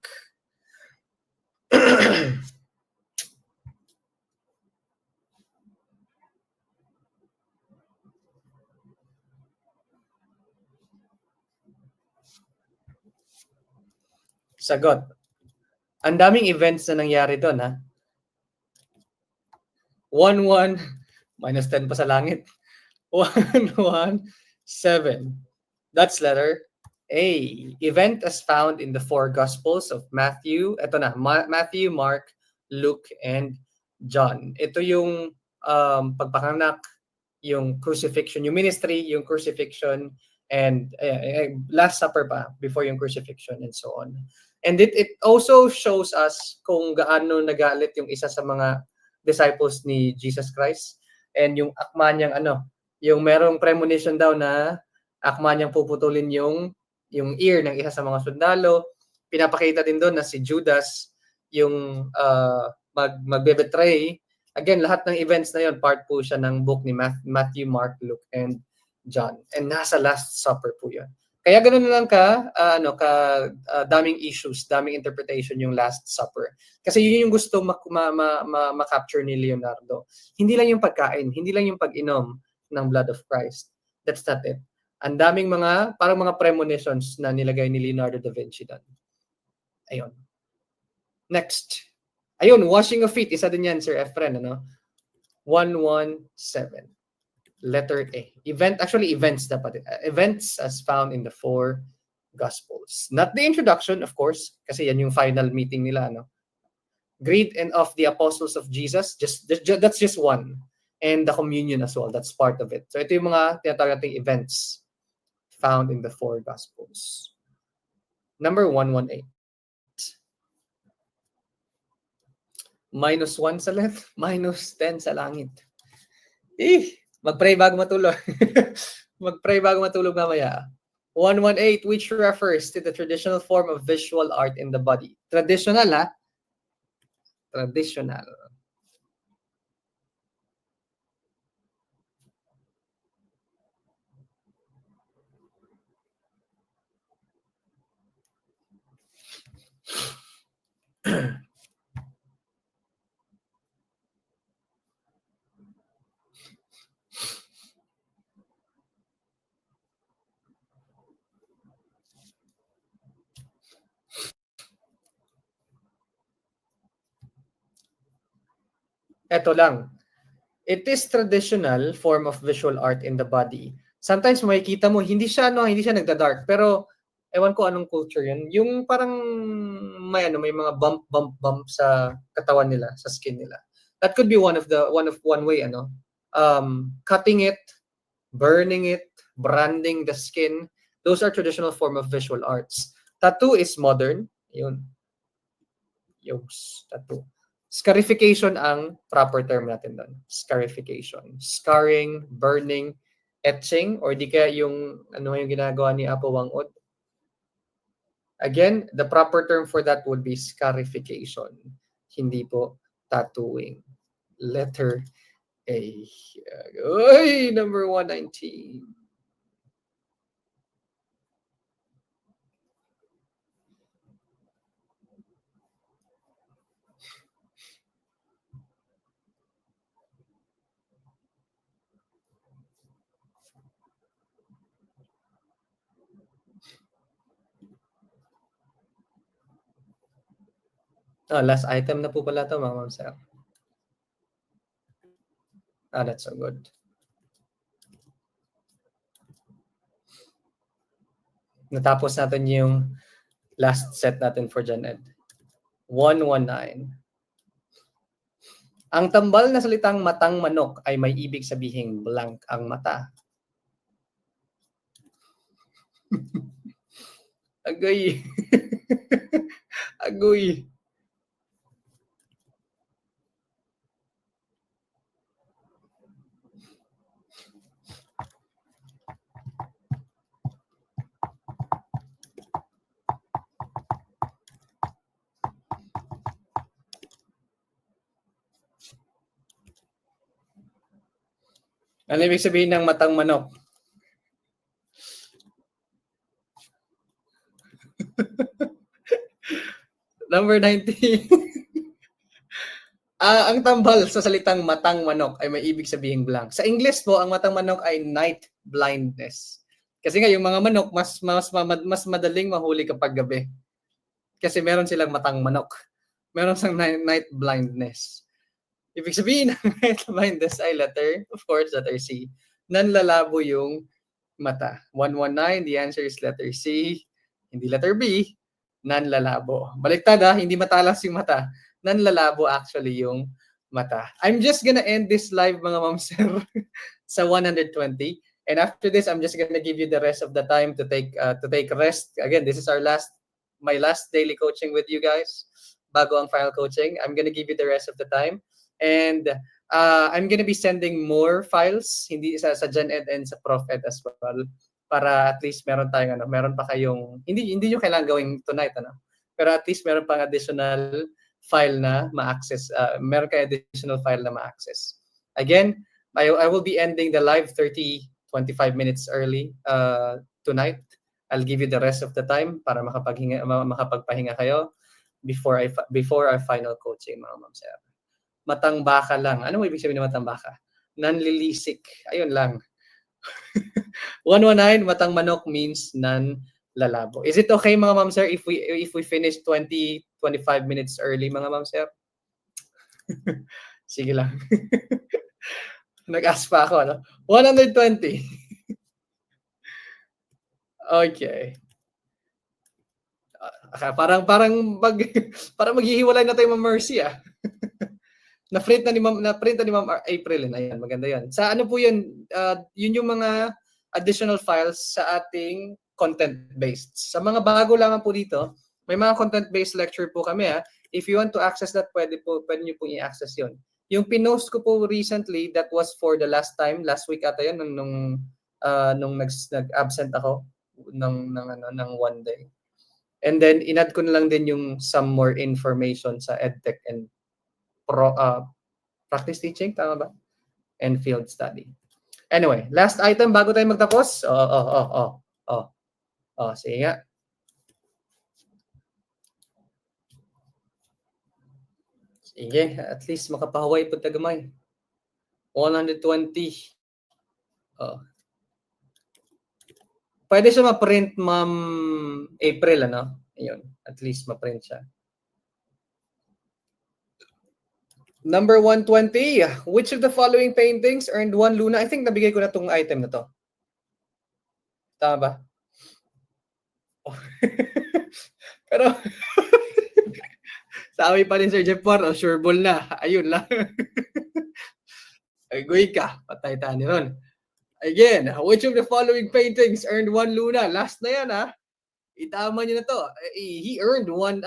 Sagot. Ang daming events na nangyari doon, ha? 1-1, minus 10 pa sa langit. 1-1-7. That's letter A. Event as found in the four Gospels of Matthew. Ito na, Matthew, Mark, Luke, and John. Ito yung pagpakanganak, yung crucifixion, yung ministry, yung crucifixion, and Last Supper pa, before yung crucifixion, and so on. And it also shows us kung gaano nagalit yung isa sa mga disciples ni Jesus Christ. And yung akma niyang yung merong premonition daw na akma niyang puputulin yung ear ng isa sa mga sundalo. Pinapakita din doon na si Judas yung magbe-betray. Again, lahat ng events na yon part po siya ng book ni Matthew, Mark, Luke, and John. And nasa Last Supper po yun. Kaya ganoon na lang daming issues, daming interpretation yung Last Supper. Kasi yun yung gusto ma-capture ni Leonardo. Hindi lang yung pagkain, hindi lang yung pag-inom ng blood of Christ. That's not it. Ang daming parang mga premonitions na nilagay ni Leonardo da Vinci doon. Ayun. Next. Ayun, washing of feet. Isa din yan, Sir Efren. 117. Letter A. Events dapat. Events as found in the 4 Gospels. Not the introduction, of course, kasi yan yung final meeting nila. Greet and of the apostles of Jesus. That's just one. And the communion as well. That's part of it. So ito yung mga tinatawag nating events found in the 4 Gospels. Number 118. -1 sa left, -10 sa langit. Mag-pray bago matulog. Mag-pray bago matulog mamaya. 118, which refers to the traditional form of visual art in the body. Traditional, ha? Traditional. Ito lang. It is traditional form of visual art in the body. Sometimes makikita mo, hindi siya nagda-dark, pero ewan ko anong culture yun. Yung parang may mga bump sa katawan nila, sa skin nila. That could be one way, cutting it, burning it, branding the skin. Those are traditional form of visual arts. Tattoo is modern. Yun. Tattoo. Scarification ang proper term natin doon. Scarification. Scarring, burning, etching, or di kaya yung yung ginagawa ni Apo Wangod. Again, the proper term for that would be scarification. Hindi po tattooing. Letter A. Oy, number 119. Last item na po pala ito, mga ma'am sir. That's so good. Natapos natin yung last set natin for Gen Ed. 119. Ang tambal na salitang matang manok ay may ibig sabihing blank ang mata. Agoy. Agoy. Ano ibig sabihin ng matang manok? Number 19. Ang tambal sa salitang matang manok ay may ibig sabihing blank. Sa English po, ang matang manok ay night blindness. Kasi nga yung mga manok mas madaling mahuli kapag gabi. Kasi meron silang matang manok. Meron silang night blindness. Ibig sabihin ng night blindness ay letter C. Nanlalabo yung mata. 119, the answer is letter C. Hindi letter B, nanlalabo. Baliktad hindi matalas yung mata. Nanlalabo actually yung mata. I'm just gonna end this live mga ma'am sir sa 120. And after this, I'm just gonna give you the rest of the time to take rest. Again, this is my last daily coaching with you guys. Bago ang final coaching, I'm gonna give you the rest of the time. And I'm gonna be sending more files, hindi sa Gen Ed and sa Prof Ed as well, para at least meron tayong meron pa kayong hindi nyo kailangan gawing tonight pero at least meron pang additional file na ma-access, meron kayo additional file na ma-access. Again, I will be ending the live 30 25 minutes early tonight. I'll give you the rest of the time para makapagpahinga kayo before our final coaching, mga ma'am sir. Matang baka lang. Ano ibig sabihin ng matang baka? Nanlilisik. Ayun lang. 119, matang manok means lalabo. Is it okay, mga ma'am sir, if we finish 25 minutes early, mga ma'am sir? Sige lang. Nag-ask pa ako, ano? 120. Okay. Parang parang maghihiwalay na tayo, Ma'am Mercy, ah. Na-print na ni Ma'am April. Ayan, maganda 'yan. Sa ano po 'yun, yun yung mga additional files sa ating content-based. Sa mga bago lamang po dito, may mga content-based lecture po kami, ah. If you want to access that, pwede niyo pong i-access 'yun. Yung pinost ko po recently, that was for the last week ata 'yun nung nag-absent ako ng 1 day. And then in-add ko na lang din yung some more information sa EdTech and practice teaching, tama ba? And field study. Anyway, last item bago tayo magtapos. Sige nga. Sige, at least makapahuway po tagamay. 120. Pwede siya ma-print, Ma'am April, ano? Ayun, at least ma-print siya. Number 120, which of the following paintings earned 1 Luna? I think nabigay ko na tong item na to. Tama ba? Pero, sabi pa rin Sir Jeff Por, sure ball na. Ayun lang. Ay, guy ka. Patay tayo ron. Again, which of the following paintings earned 1 Luna? Last na yan, ha? Itama niyo na to. It earned 1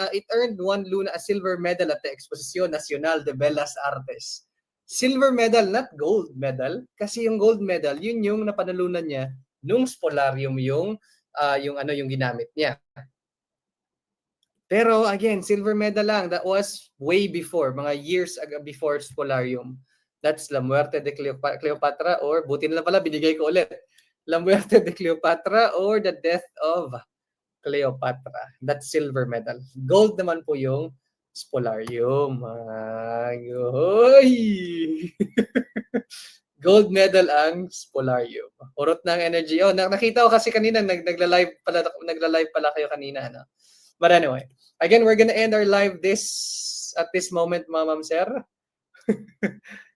Luna, a silver medal at the Exposición Nacional de Bellas Artes. Silver medal, not gold medal. Kasi yung gold medal, yun yung napanalunan niya nung Spolarium yung ginamit niya. Pero again, silver medal lang. That was way before, mga years before Spolarium. That's La Muerte de Cleopatra, or buti na lang pala, binigay ko ulit. La Muerte de Cleopatra or The Death of Cleopatra. That's silver medal. Gold naman po yung Spolarium. Gold medal ang Spolarium. Urot ng energy. Nakita ko kasi kanina, nagla-live pala kayo kanina. No? But anyway, again, we're gonna end our live at this moment, ma'am sir.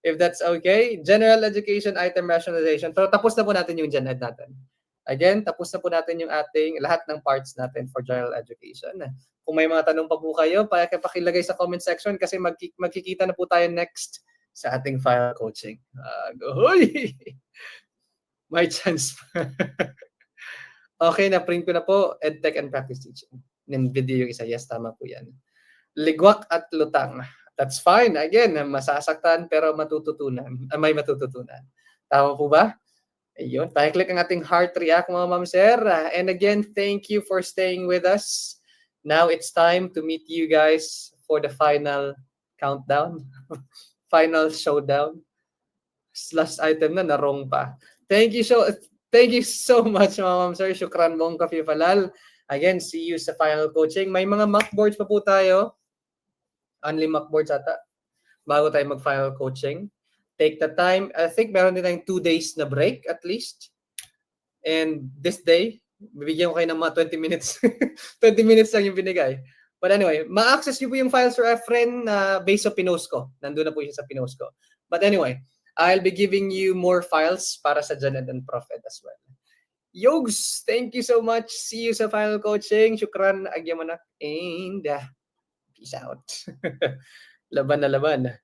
If that's okay. General education item rationalization. Pero tapos na po natin yung gen ed natin. Again, tapos na po natin yung ating lahat ng parts natin for general education. Kung may mga tanong pa po kayo, pakilagay sa comment section kasi magkikita na po tayo next sa ating final coaching. May chance pa. Okay, na-print ko na po, EdTech and Practice Teaching. Yung video yung isa, yes, tama po yan. Ligwak at lutang. That's fine. Again, masasaktan pero matututunan. May matututunan. Tama po ba? Ayun, pakiclick ang ating heart react, mga ma'am sir. And again, thank you for staying with us. Now it's time to meet you guys for the final countdown. Final showdown. Last item na wrong pa. Thank you so much, mga ma'am sir. Shukran mong kafi falal. Again, see you sa final coaching. May mga mock boards pa po tayo. Only mock boards ata. Bago tayo mag-final coaching. Take the time. I think meron din tayong 2 days na break at least. And this day, bibigyan ko kayo ng mga 20 minutes. 20 minutes lang yung binigay. But anyway, ma-access nyo po yung files for Efren based sa pinost ko. Nandun na po siya sa pinost ko. But anyway, I'll be giving you more files para sa Janet and Prophet as well. Yogs, thank you so much. See you sa final coaching. Shukran, agyamanak. And peace out. Laban na laban.